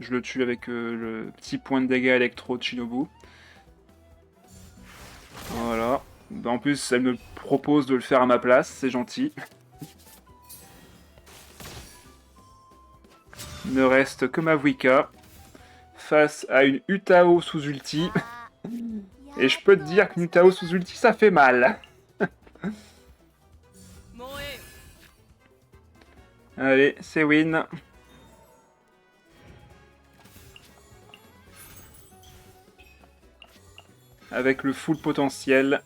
Speaker 1: Je le tue avec le petit point de dégâts électro de Shinobu. Voilà. En plus, elle me propose de le faire à ma place, c'est gentil. Il ne reste que Mavuika face à une Utao sous ulti. Et je peux te dire qu'une Utao sous ulti, ça fait mal. Allez, c'est win. Avec le full potentiel.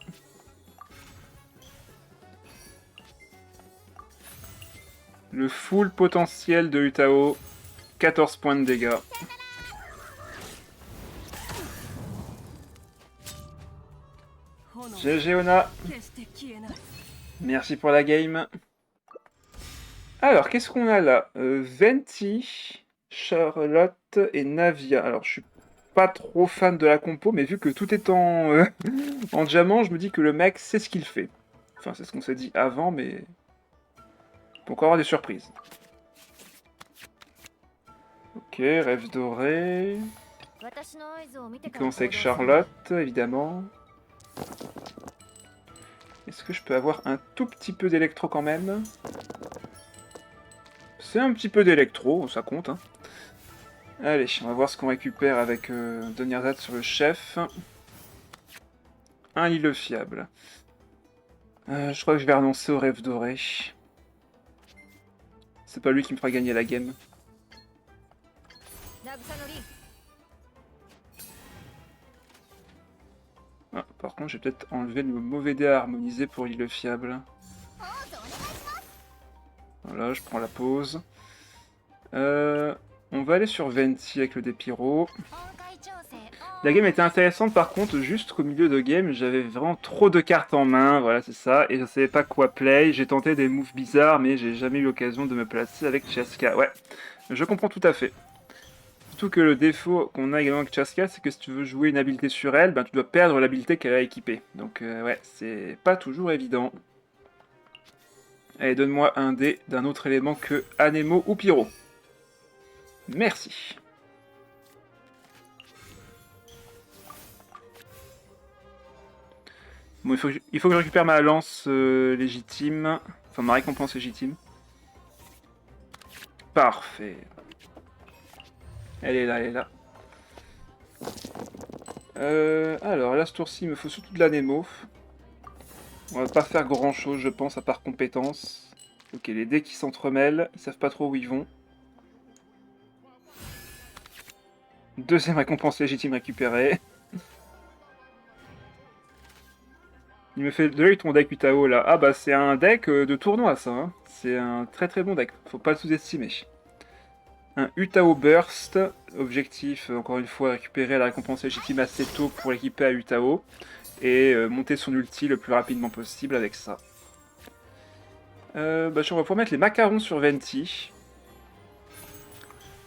Speaker 1: Le full potentiel de Utao. 14 points de dégâts. GG Ona. Merci pour la game. Alors, qu'est-ce qu'on a là Venti, Charlotte et Navia. Alors, je suis pas trop fan de la compo, mais vu que tout est en, en diamant, je me dis que le mec sait ce qu'il fait. Enfin, c'est ce qu'on s'est dit avant, mais... Il peut encore avoir des surprises. Ok, rêve doré. On commence avec Charlotte, évidemment. Est-ce que je peux avoir un tout petit peu d'électro quand même? C'est un petit peu d'électro, ça compte. Hein. Allez, on va voir ce qu'on récupère avec Donyerzad sur le chef. Un île fiable. Je crois que je vais renoncer au rêve doré. C'est pas lui qui me fera gagner la game. Ah, par contre, j'ai peut-être enlevé le mauvais dé à harmoniser pour l'île fiable. Voilà, je prends la pause. On va aller sur Venti avec le dé pyro. La game était intéressante par contre, juste qu'au milieu de game, j'avais vraiment trop de cartes en main, voilà c'est ça, et je savais pas quoi play. J'ai tenté des moves bizarres, mais j'ai jamais eu l'occasion de me placer avec Chaska. Ouais, je comprends tout à fait. Surtout que le défaut qu'on a également avec Chaska, c'est que si tu veux jouer une habilité sur elle, ben, tu dois perdre l'habilité qu'elle a équipée. Donc ouais, c'est pas toujours évident. Allez, donne-moi un dé d'un autre élément que Anemo ou Pyro. Merci. Bon, il faut que je récupère ma lance légitime. Enfin, ma récompense légitime. Parfait. Elle est là, elle est là. Alors, là, ce tour-ci, il me faut surtout de l'anémo. On va pas faire grand-chose, je pense, à part compétence. Ok, les dés qui s'entremêlent, ils savent pas trop où ils vont. Deuxième récompense légitime récupérée. Il me fait de l'œil ton deck Utao là. Ah bah c'est un deck de tournoi ça. Hein. C'est un très très bon deck. Faut pas le sous-estimer. Un Utao Burst. Objectif, encore une fois, récupérer la récompense légitime assez tôt pour l'équiper à Utao. Et monter son ulti le plus rapidement possible avec ça. On va pouvoir mettre les macarons sur Venti.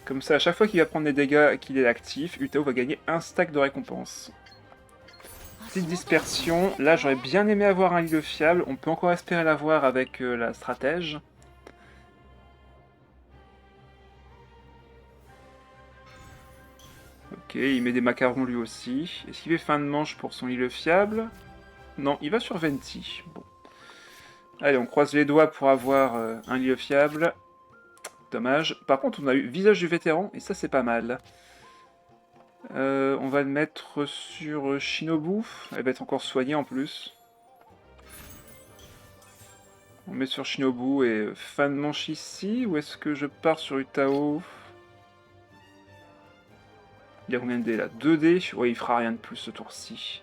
Speaker 1: Comme ça, à chaque fois qu'il va prendre des dégâts et qu'il est actif, Utao va gagner un stack de récompense. Petite dispersion. Là, j'aurais bien aimé avoir un leader fiable. On peut encore espérer l'avoir avec la stratège. Ok, il met des macarons lui aussi. Est-ce qu'il fait fin de manche pour son leader fiable? Non, il va sur Venti. Bon. Allez, on croise les doigts pour avoir un leader fiable. Dommage. Par contre, on a eu visage du vétéran, et ça, c'est pas mal. On va le mettre sur Shinobu. Elle va être encore soignée en plus. On met sur Shinobu et fin de manche ici. Ou est-ce que je pars sur Utao? Il y a combien de dés là? 2 dés? Ouais, il fera rien de plus ce tour-ci.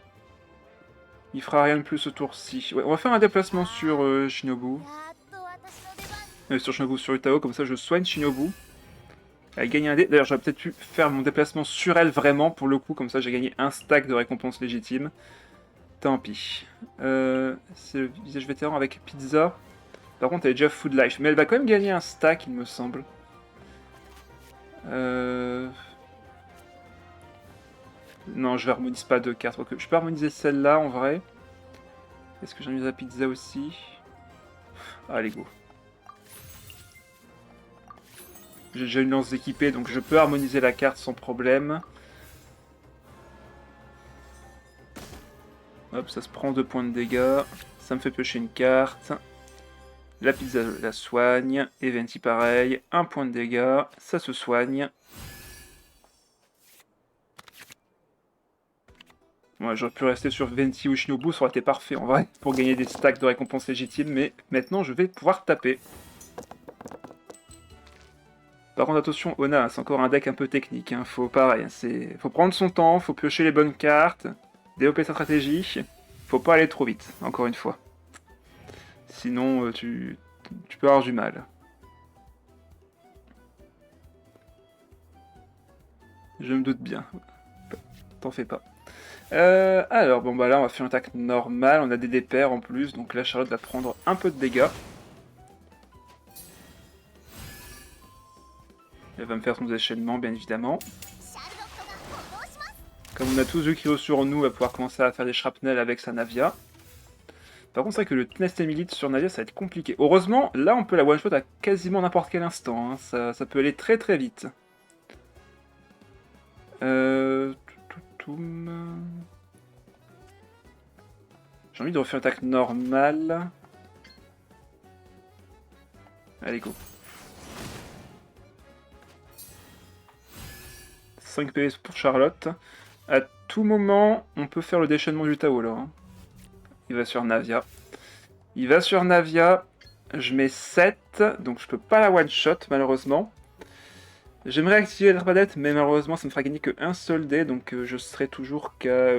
Speaker 1: Il fera rien de plus ce tour-ci. Ouais, on va faire un déplacement sur Shinobu. Sur Shinobu, sur Utao, comme ça je soigne Shinobu. Elle gagne un dé. D'ailleurs, j'aurais peut-être pu faire mon déplacement sur elle vraiment, pour le coup, comme ça j'ai gagné un stack de récompense légitime. Tant pis. C'est le visage vétéran avec pizza. Par contre, elle est déjà Food Life. Mais elle va quand même gagner un stack, il me semble. Non, je harmonise pas deux cartes. Je peux harmoniser celle-là, en vrai. Est-ce que j'harmonise la pizza aussi? Allez, go. J'ai déjà une lance équipée, donc je peux harmoniser la carte sans problème. Hop, ça se prend 2 points de dégâts. Ça me fait piocher une carte. La pizza la soigne. Et Venti pareil. 1 point de dégâts. Ça se soigne. Ouais, j'aurais pu rester sur Venti ou Shinobu, ça aurait été parfait en vrai, pour gagner des stacks de récompenses légitimes, mais maintenant je vais pouvoir taper. Par contre attention, Ona, c'est encore un deck un peu technique, hein. Faut pareil, faut prendre son temps, faut piocher les bonnes cartes, développer sa stratégie, faut pas aller trop vite, encore une fois. Sinon tu peux avoir du mal. Je me doute bien, t'en fais pas. Alors, bon bah là on va faire une attaque normale, on a des dépairs en plus, donc là Charlotte va prendre un peu de dégâts. Elle va me faire son déchaînement bien évidemment. Comme on a tous vu Kyo sur nous, elle va pouvoir commencer à faire des shrapnels avec sa Navia. Par contre c'est vrai que le Tnest Emilite sur Navia ça va être compliqué. Heureusement, là on peut la one-shot à quasiment n'importe quel instant, hein. Ça peut aller très très vite. J'ai envie de refaire une attaque normale. Allez, go. 5 PV pour Charlotte. À tout moment, on peut faire le déchaînement du Tao là. Hein. Il va sur Navia. Il va sur Navia. Je mets 7, donc je peux pas la one-shot malheureusement. J'aimerais activer l'Arpadette, mais malheureusement ça me fera gagner que un seul dé, donc je serai toujours qu'à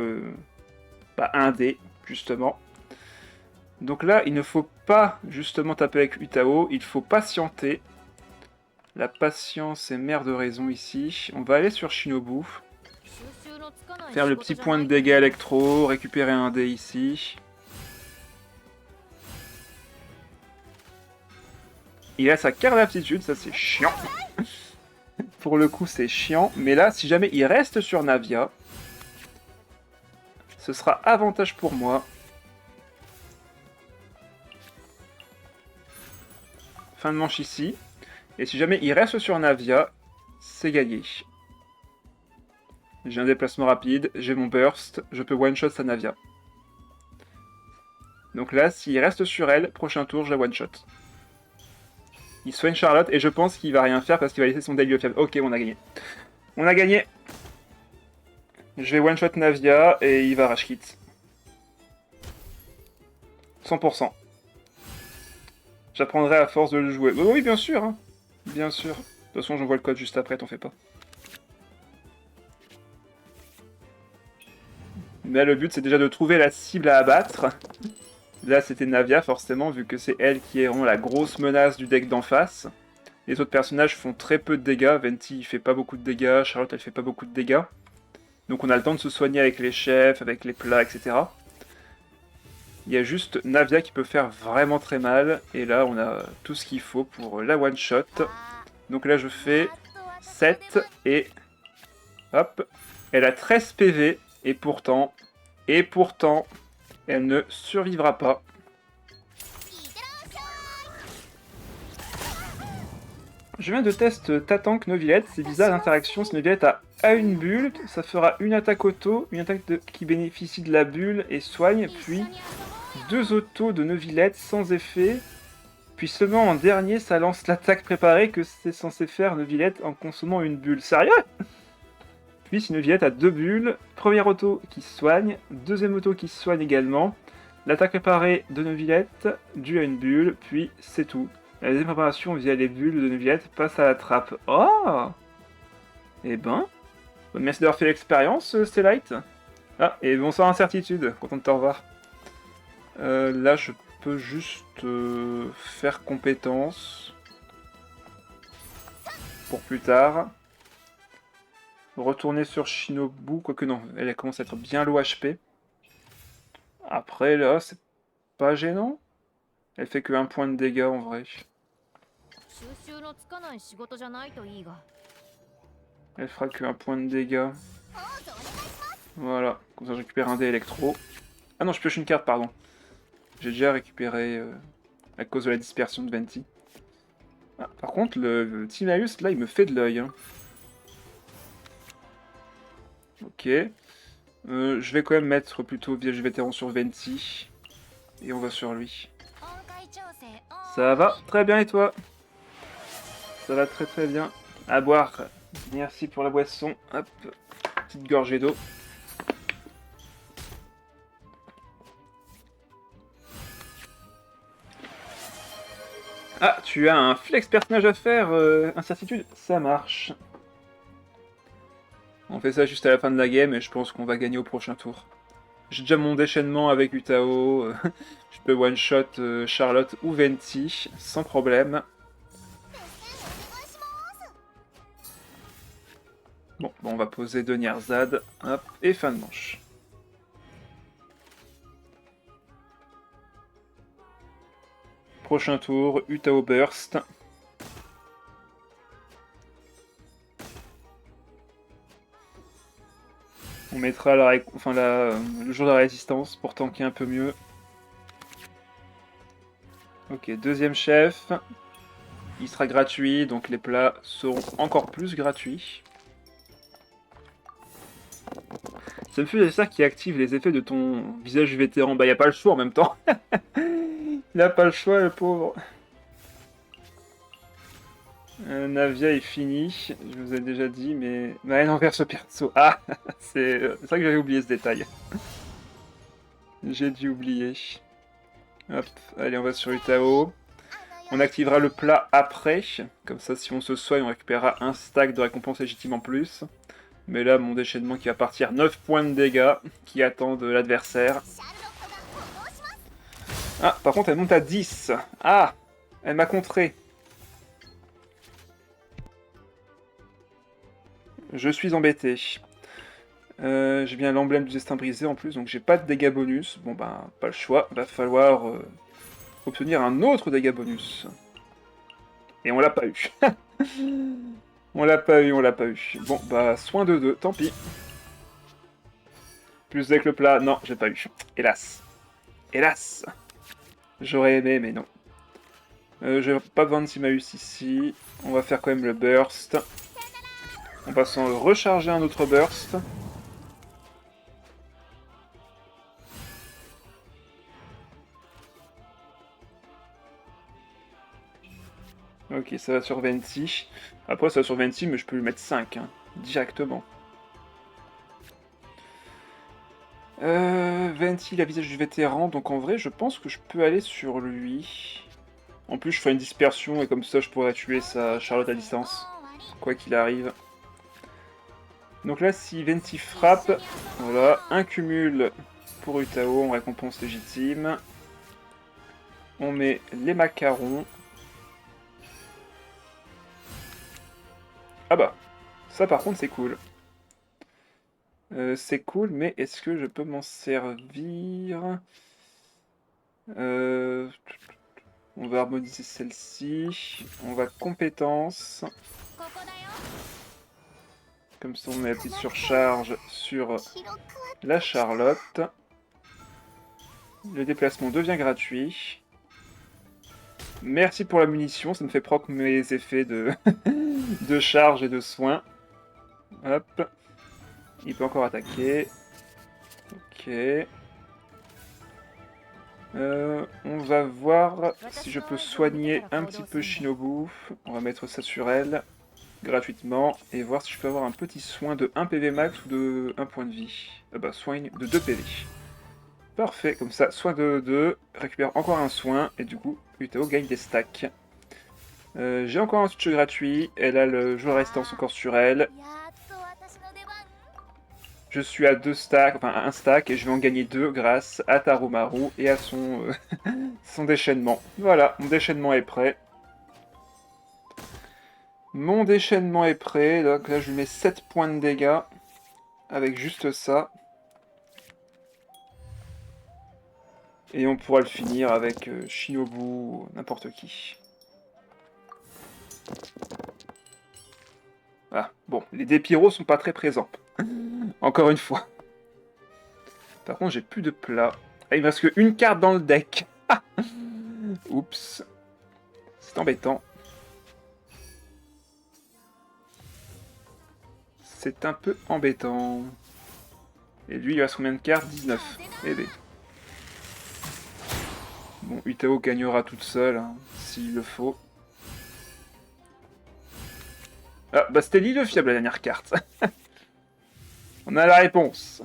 Speaker 1: un dé, justement. Donc là, il ne faut pas justement taper avec Utao, il faut patienter. La patience est mère de raison ici. On va aller sur Shinobu. Faire le petit point de dégâts électro, récupérer un dé ici. Il a sa carte d'aptitude, ça c'est chiant. Pour le coup, c'est chiant. Mais là, si jamais il reste sur Navia, ce sera avantage pour moi. Fin de manche ici. Et si jamais il reste sur Navia, c'est gagné. J'ai un déplacement rapide, j'ai mon burst, je peux one-shot sa Navia. Donc là, s'il reste sur elle, prochain tour, je la one-shot. Il soigne Charlotte et je pense qu'il va rien faire parce qu'il va laisser son Daily of Fiable. Ok, on a gagné. On a gagné. Je vais one-shot Navia et il va rage quit. 100%. J'apprendrai à force de le jouer. Oh, oui, bien sûr. Hein. Bien sûr. De toute façon, j'envoie le code juste après, t'en fais pas. Mais le but, c'est déjà de trouver la cible à abattre. Là, c'était Navia, forcément, vu que c'est elle qui est vraiment la grosse menace du deck d'en face. Les autres personnages font très peu de dégâts. Venti, il fait pas beaucoup de dégâts. Charlotte, elle fait pas beaucoup de dégâts. Donc on a le temps de se soigner avec les chefs, avec les plats, etc. Il y a juste Navia qui peut faire vraiment très mal. Et là, on a tout ce qu'il faut pour la one-shot. Donc là, je fais 7 et... Hop. Elle a 13 PV. Et pourtant, elle ne survivra pas. Je viens de test Tatank Novillette, c'est bizarre l'interaction, si Novillette a une bulle, ça fera une attaque auto, une attaque qui bénéficie de la bulle et soigne, puis 2 autos de Novillette sans effet, puis seulement en dernier ça lance l'attaque préparée que c'est censé faire Novillette en consommant une bulle. Sérieux? Puis si Novillette a 2 bulles, première auto qui soigne, deuxième auto qui soigne également, l'attaque préparée de Novillette due à une bulle, puis c'est tout. La deuxième préparation via les bulles de Novillette passe à la trappe. Oh! Eh ben, merci d'avoir fait l'expérience, Stellite. Ah, et bonsoir Incertitude, content de te revoir. Là, je peux juste faire compétence pour plus tard. Retourner sur Shinobu, quoique non, elle commence à être bien low HP. Après, là, c'est pas gênant. Elle fait que 1 point de dégâts en vrai. Elle fera que 1 point de dégâts. Voilà, comme ça je récupère un dé électro. Ah non, je pioche une carte, pardon. J'ai déjà récupéré à cause de la dispersion de Venti. Ah, par contre, le Timaeus, là, il me fait de l'œil. Hein. Ok. Je vais quand même mettre plutôt Village Vétéran sur Venti. Et on va sur lui. Ça va très bien et toi? Ça va très très bien. À boire. Merci pour la boisson. Hop. Petite gorgée d'eau. Ah, tu as un flex personnage à faire, Incertitude? Ça marche. On fait ça juste à la fin de la game et je pense qu'on va gagner au prochain tour. J'ai déjà mon déchaînement avec Utao. Je peux one-shot Charlotte ou Venti sans problème. Bon, on va poser 2 Nierzad. Hop, et fin de manche. Prochain tour, Utao Burst. On mettra le jour de la résistance pour tanker un peu mieux. Ok, deuxième chef. Il sera gratuit, donc les plats seront encore plus gratuits. Ça me fait ça qui active les effets de ton visage vétéran. Bah, y a pas le choix en même temps. Il a pas le choix, le pauvre. Navia est fini, je vous ai déjà dit, mais... Ouais, non, vers ce perso. Ah, c'est vrai que j'avais oublié ce détail. J'ai dû oublier. Hop, allez, on va sur Utao. On activera le plat après. Comme ça, si on se soigne, on récupérera un stack de récompense légitime en plus. Mais là, mon déchaînement qui va partir 9 points de dégâts qui attendent l'adversaire. Ah, par contre, elle monte à 10. Ah, elle m'a contré. Je suis embêté. J'ai bien l'emblème du destin brisé en plus, donc j'ai pas de dégâts bonus. Bon ben, pas le choix, va falloir obtenir un autre dégâts bonus. Et on l'a pas eu. On l'a pas eu, on l'a pas eu. Bon, bah, soin de 2, tant pis. Plus avec le plat, non, j'ai pas eu. Hélas. Hélas. J'aurais aimé, mais non. Je vais pas vendre Timaeus ici. On va faire quand même le burst. On va s'en recharger un autre burst. Ok, ça va sur Venti. Après, ça va sur Venti, mais je peux lui mettre 5, hein, directement. Venti, la visage du vétéran, donc en vrai, je pense que je peux aller sur lui. En plus, je ferai une dispersion, et comme ça, je pourrais tuer sa Charlotte à distance, quoi qu'il arrive. Donc là, si Venti frappe, voilà, un cumul pour Utao en récompense légitime. On met les macarons. Ah bah, ça par contre c'est cool. C'est cool, mais est-ce que je peux m'en servir? On va harmoniser celle-ci. On va compétence. Comme ça on met la petite surcharge sur la Charlotte. Le déplacement devient gratuit. Merci pour la munition, ça me fait proc mes effets de, de charge et de soins. Hop. Il peut encore attaquer. Ok. On va voir si je peux soigner un petit peu Shinobu. On va mettre ça sur elle, gratuitement, et voir si je peux avoir un petit soin de 1 PV max ou de 1 point de vie. Bah, soin de 2 PV. Parfait, comme ça, soin de 2, récupère encore un soin, et du coup, Utao gagne des stacks. J'ai encore un switch gratuit, elle a le jeu résistance encore sur elle. Je suis à 2 stacks, enfin à 1 stack, et je vais en gagner 2 grâce à Tarumaru et à son, son déchaînement. Voilà, mon déchaînement est prêt. Mon déchaînement est prêt, donc là je lui mets 7 points de dégâts, avec juste ça. Et on pourra le finir avec Shinobu ou n'importe qui. Ah, bon, les Dépyros sont pas très présents. Encore une fois. Par contre, j'ai plus de plat. Ah, il me reste qu'une carte dans le deck. Oups. C'est embêtant. C'est un peu embêtant. Et lui, il reste combien de cartes? 19. Eh ben. Bon, Utao gagnera toute seule, hein, s'il le faut. Ah, bah c'était Lille fiable la dernière carte. On a la réponse.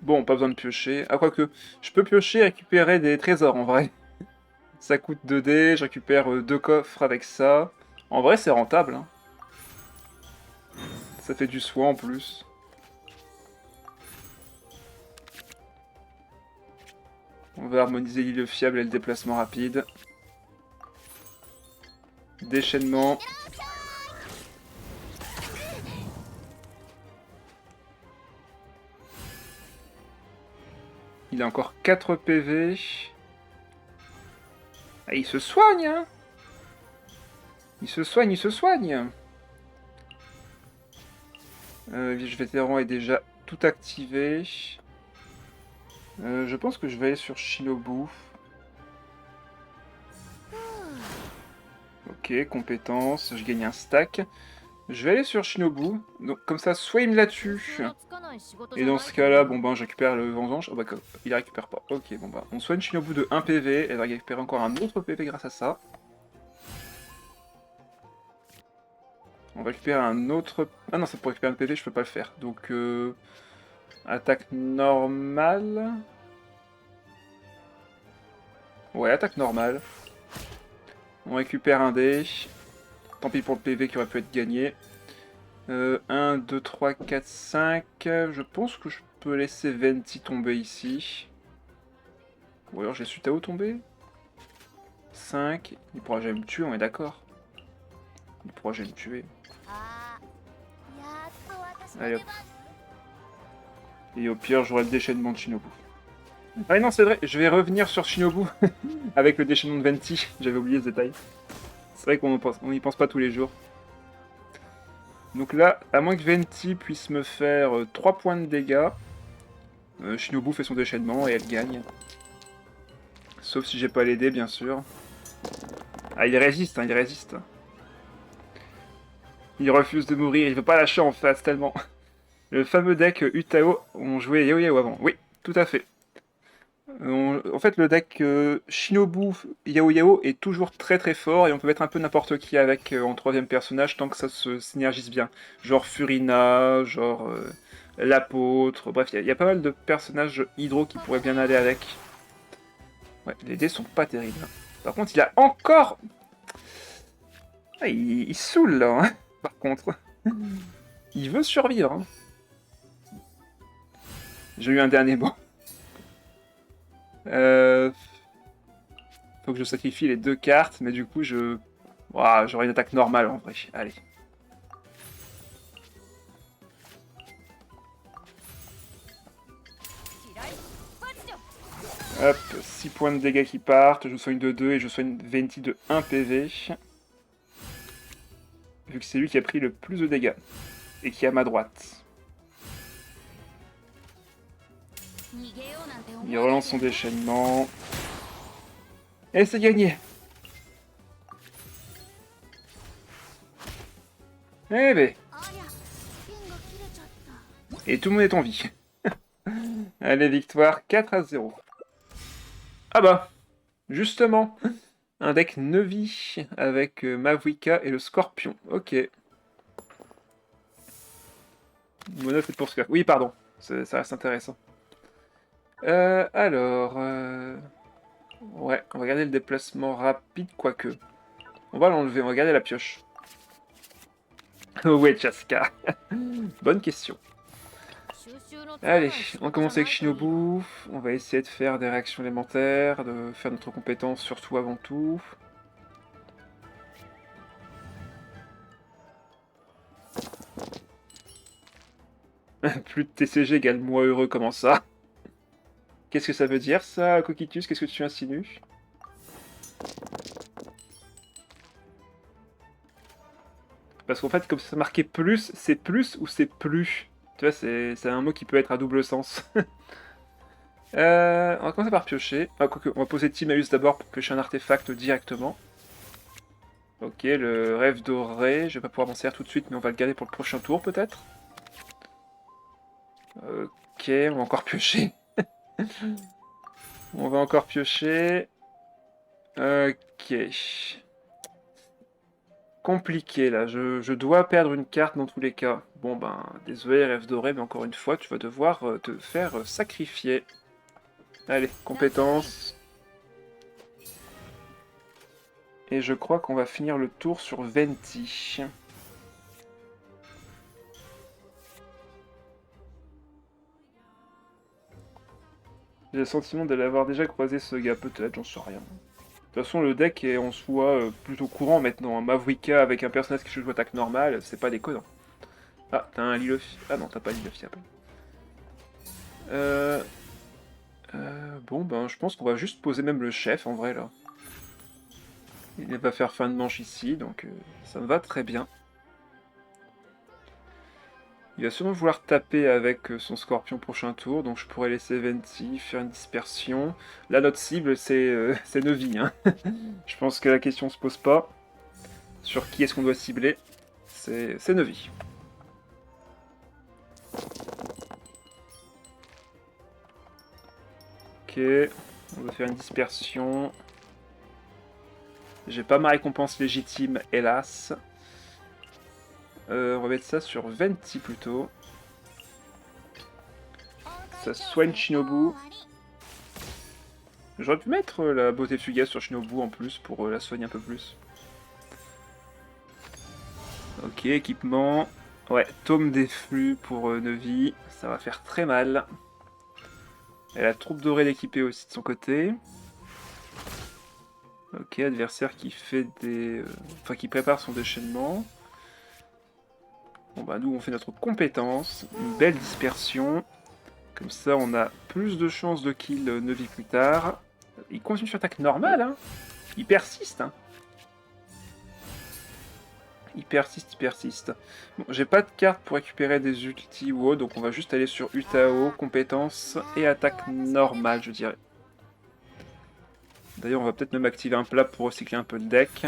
Speaker 1: Bon, pas besoin de piocher. Ah, quoique, je peux piocher et récupérer des trésors en vrai. Ça coûte 2 dés, je récupère 2 coffres avec ça. En vrai, c'est rentable. Hein. Ça fait du soin en plus. On va harmoniser l'île fiable et le déplacement rapide. Déchaînement. Il a encore 4 PV. Ah, il se soigne, hein. Il se soigne, il se soigne. Vige vétéran est déjà tout activé. Je pense que je vais aller sur Shinobu. Ok, compétence, je gagne un stack. Je vais aller sur Shinobu. Donc comme ça, soit il me la tue. Et dans ce cas-là, bon ben je récupère le vengeance. Oh bah il la récupère pas. Ok, bon bah on soigne Shinobu de 1 PV. Elle va récupérer encore un autre PV grâce à ça. On va récupérer un autre... Ah non, ça pour récupérer un PV, je peux pas le faire. Donc, attaque normale. Ouais, attaque normale. On récupère un dé. Tant pis pour le PV qui aurait pu être gagné. 1, 2, 3, 4, 5. Je pense que je peux laisser Venti tomber ici. Ou alors j'ai su Tao tomber. 5. Il pourra jamais me tuer, on est d'accord. Il pourra jamais me tuer. Allez hop. Et au pire, j'aurai le déchaînement de Shinobu. Ah non, c'est vrai, je vais revenir sur Shinobu avec le déchaînement de Venti. J'avais oublié ce détail. C'est vrai qu'on n'y pense pas tous les jours. Donc là, à moins que Venti puisse me faire 3 points de dégâts, Shinobu fait son déchaînement et elle gagne. Sauf si j'ai pas l'aidé, bien sûr. Ah, il résiste, hein, il résiste. Il refuse de mourir, il veut pas lâcher en face, tellement. Le fameux deck Utao, on jouait Yao Yao avant. Oui, tout à fait. En fait, le deck Shinobu Yao Yao est toujours très très fort et on peut mettre un peu n'importe qui avec en troisième personnage tant que ça se synergise bien. Genre Furina, genre l'apôtre, bref, il y a pas mal de personnages hydro qui pourraient bien aller avec. Ouais, les dés sont pas terribles. Par contre, il a encore... Ah, il saoule là, hein, par contre. Il veut survivre. Hein. J'ai eu un dernier mot. Faut que je sacrifie les 2 cartes, mais du coup, ouah, j'aurai une attaque normale en vrai. Allez. Hop, 6 points de dégâts qui partent, je soigne de 2 et je soigne Venti de 1 PV. Vu que c'est lui qui a pris le plus de dégâts. Et qui est à ma droite. Il relance son déchaînement. Et c'est gagné. Eh ben. Et tout le monde est en vie. Allez, victoire 4-0. Ah bah, justement, un deck Nevi avec Mavuika et le Scorpion. Ok. Mono fait pour Scorpion. Oui, pardon, ça reste intéressant. Alors... Ouais, on va garder le déplacement rapide, quoique. On va l'enlever, on va garder la pioche. Ouais, Chaska. Bonne question. Allez, on commence avec Shinobu. On va essayer de faire des réactions élémentaires, de faire notre compétence surtout avant tout. Plus de TCG égale moi heureux, comment ça? Qu'est-ce que ça veut dire ça, Coquitus? Qu'est-ce que tu insinues? Parce qu'en fait, comme ça marquait plus, c'est plus ou c'est plus? Tu vois, c'est un mot qui peut être à double sens. On va commencer par piocher. Ah, on va poser Timaeus d'abord pour piocher un artefact directement. Ok, le rêve doré. Je vais pas pouvoir m'en servir tout de suite, mais on va le garder pour le prochain tour peut-être. Ok, on va encore piocher. On va encore piocher. Ok. Compliqué là, je dois perdre une carte dans tous les cas. Bon ben, désolé rêve doré, mais encore une fois, tu vas devoir te faire sacrifier. Allez, compétence. Et je crois qu'on va finir le tour sur Venti. J'ai le sentiment de l'avoir déjà croisé ce gars, peut-être, j'en sais rien. De toute façon, le deck est en soi plutôt courant maintenant. Mavuika avec un personnage qui joue attaque normale, c'est pas déconnant. Ah, t'as un Lilofi. Ah non, t'as pas Lilofi après. Bon, ben, je pense qu'on va juste poser même le chef en vrai là. Il va faire fin de manche ici, donc ça me va très bien. Il va sûrement vouloir taper avec son Scorpion prochain tour, donc je pourrais laisser Venti faire une dispersion. Là, notre cible, c'est Nevi. Hein. Je pense que la question se pose pas. Sur qui est-ce qu'on doit cibler? C'est Nevi. Ok, on va faire une dispersion. J'ai pas ma récompense légitime, hélas. On va mettre ça sur Venti plutôt. Ça soigne Shinobu. J'aurais pu mettre la beauté fugace sur Shinobu en plus pour la soigner un peu plus. Ok, équipement. Ouais, tome des flux pour Nevi. Ça va faire très mal. Et la troupe dorée d'équiper aussi de son côté. Ok, adversaire qui fait des... Enfin, qui prépare son déchaînement. Bon bah nous on fait notre compétence. Une belle dispersion. Comme ça on a plus de chances de kill Nevi plus tard. Il continue sur attaque normale, hein. Il persiste, hein. il persiste, il persiste. Bon, j'ai pas de carte pour récupérer des ultis ou autre, donc on va juste aller sur Utao, compétences et attaque normale, je dirais. D'ailleurs, on va peut-être même activer un plat pour recycler un peu le deck.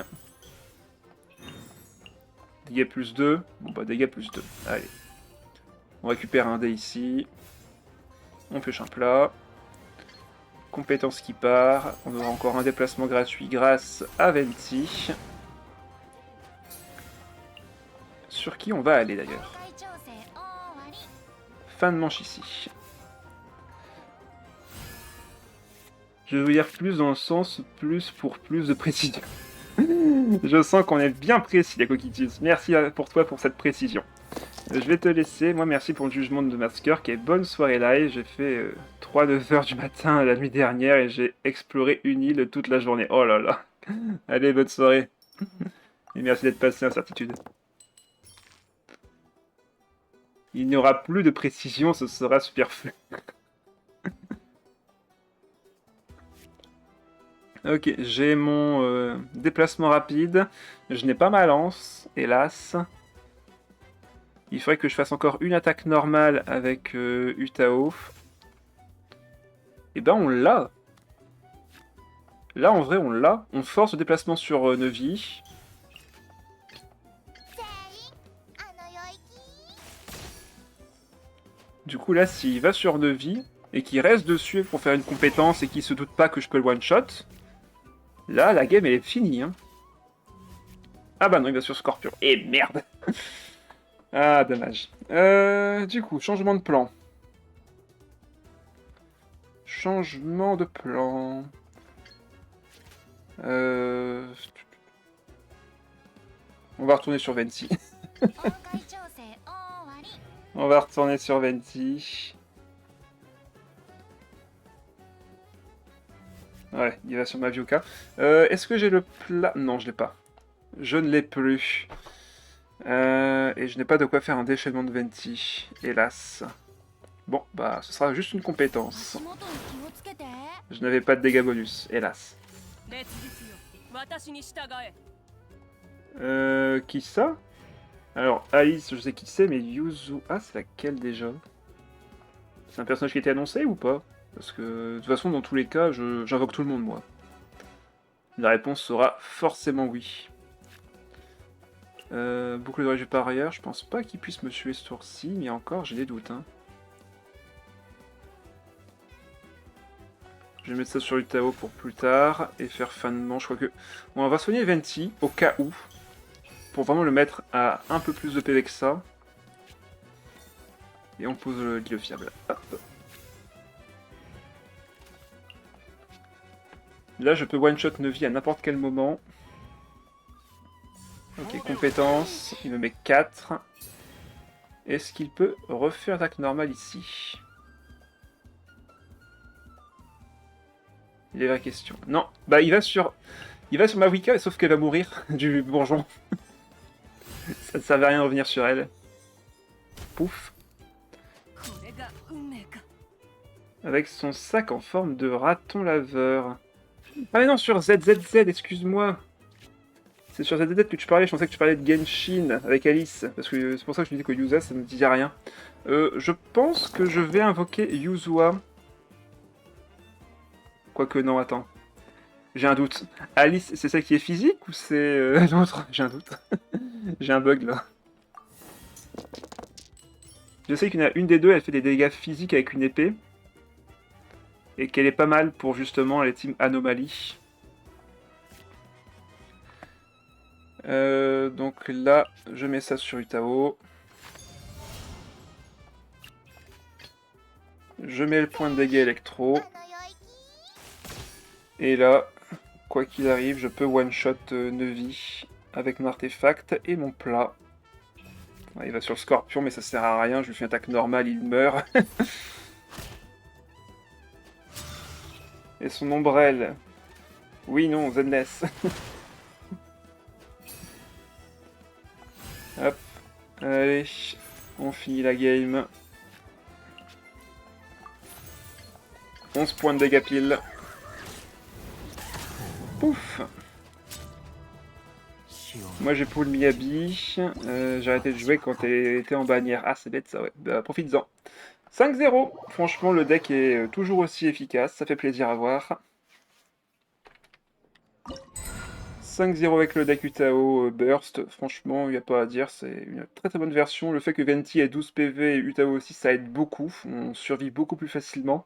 Speaker 1: Dégâts plus 2. Bon bah dégâts plus 2. Allez. On récupère un dé ici. On pioche un plat. Compétence qui part. On aura encore un déplacement gratuit grâce à Venti. Sur qui on va aller d'ailleurs? Fin de manche ici. Je veux dire plus dans le sens plus pour plus de précision. Je sens qu'on est bien précis, la Coquitus. Merci pour toi pour cette précision. Je vais te laisser. Moi, merci pour le jugement de Masker. Et bonne soirée live. J'ai fait 3-9 heures du matin la nuit dernière et j'ai exploré une île toute la journée. Oh là là. Allez, bonne soirée. Et merci d'être passé, Incertitude. Il n'y aura plus de précision, ce sera superflu. Ok, j'ai mon déplacement rapide. Je n'ai pas ma lance, hélas. Il faudrait que je fasse encore une attaque normale avec Utao. Et ben on l'a. Là en vrai on l'a. On force le déplacement sur Nevi. Du coup là s'il va sur Nevi et qu'il reste dessus pour faire une compétence et qu'il se doute pas que je peux le one shot, là la game elle est finie. Hein. Ah bah non il va sur Scorpion. Et merde. Ah dommage. Du coup changement de plan. Changement de plan. On va retourner sur Venti. On va retourner sur Venti. Ouais, il va sur Maviuka. Est-ce que j'ai le plat? Non, je l'ai pas. Je ne l'ai plus. Et je n'ai pas de quoi faire un déchaînement de Venti, hélas. Bon, bah, ce sera juste une compétence. Je n'avais pas de dégâts bonus, hélas. Qui ça? Alors, Alice, je sais qui c'est, mais Yuzu... Ah, c'est laquelle déjà? C'est un personnage qui a été annoncé ou pas? Parce que, de toute façon, dans tous les cas, j'invoque tout le monde, moi. La réponse sera forcément oui. Boucle d'oreille par ailleurs, je pense pas qu'il puisse me tuer ce tour-ci, mais encore, j'ai des doutes. Hein. Je vais mettre ça sur Utao pour plus tard, et faire fin de manche, je crois que... Bon, on va soigner Venti, au cas où, pour vraiment le mettre à un peu plus de PV que ça. Et on pose le guillot fiable. Hop. Là, je peux one-shot Nevi à n'importe quel moment. Ok, compétence, il me met 4. Est-ce qu'il peut refaire attaque normale ici? Il est la question. Non, bah il va sur Maviuka, sauf qu'elle va mourir du bourgeon. Ça ne servait à rien de revenir sur elle. Pouf. Avec son sac en forme de raton laveur. Ah mais non, sur ZZZ, excuse-moi. C'est sur ZZZ que tu parlais, je pensais que tu parlais de Genshin avec Alice. Parce que c'est pour ça que je me dis que Yuza, ça ne me disait rien. Je pense que je vais invoquer Yuzua. Quoique non, attends. J'ai un doute. Alice, c'est celle qui est physique ou c'est l'autre? J'ai un doute. J'ai un bug là. Je sais qu'il y en a une des deux, elle fait des dégâts physiques avec une épée. Et qu'elle est pas mal pour justement les teams Anomalie. Donc là, je mets ça sur Utao. Je mets le point de dégâts électro. Et là, quoi qu'il arrive, je peux one-shot Nevi avec mon artefact et mon plat. Ouais, il va sur le Scorpion, mais ça sert à rien. Je lui fais une attaque normale, il meurt. Et son ombrelle. Oui, non, Zenless. Hop. Allez, on finit la game. 11 points de dégâts pile. Pouf. Moi j'ai Paul Miyabi, j'ai arrêté de jouer quand elle était en bannière. Ah c'est bête ça, ouais. Bah profites-en. 5-0. Franchement le deck est toujours aussi efficace, ça fait plaisir à voir. 5-0 avec le deck Utao Burst, franchement il n'y a pas à dire, c'est une très très bonne version. Le fait que Venti ait 12 PV et Utao aussi ça aide beaucoup, on survit beaucoup plus facilement.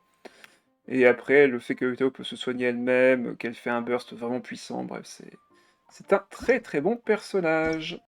Speaker 1: Et après le fait que Utao peut se soigner elle-même, qu'elle fait un burst vraiment puissant, bref c'est un très très bon personnage.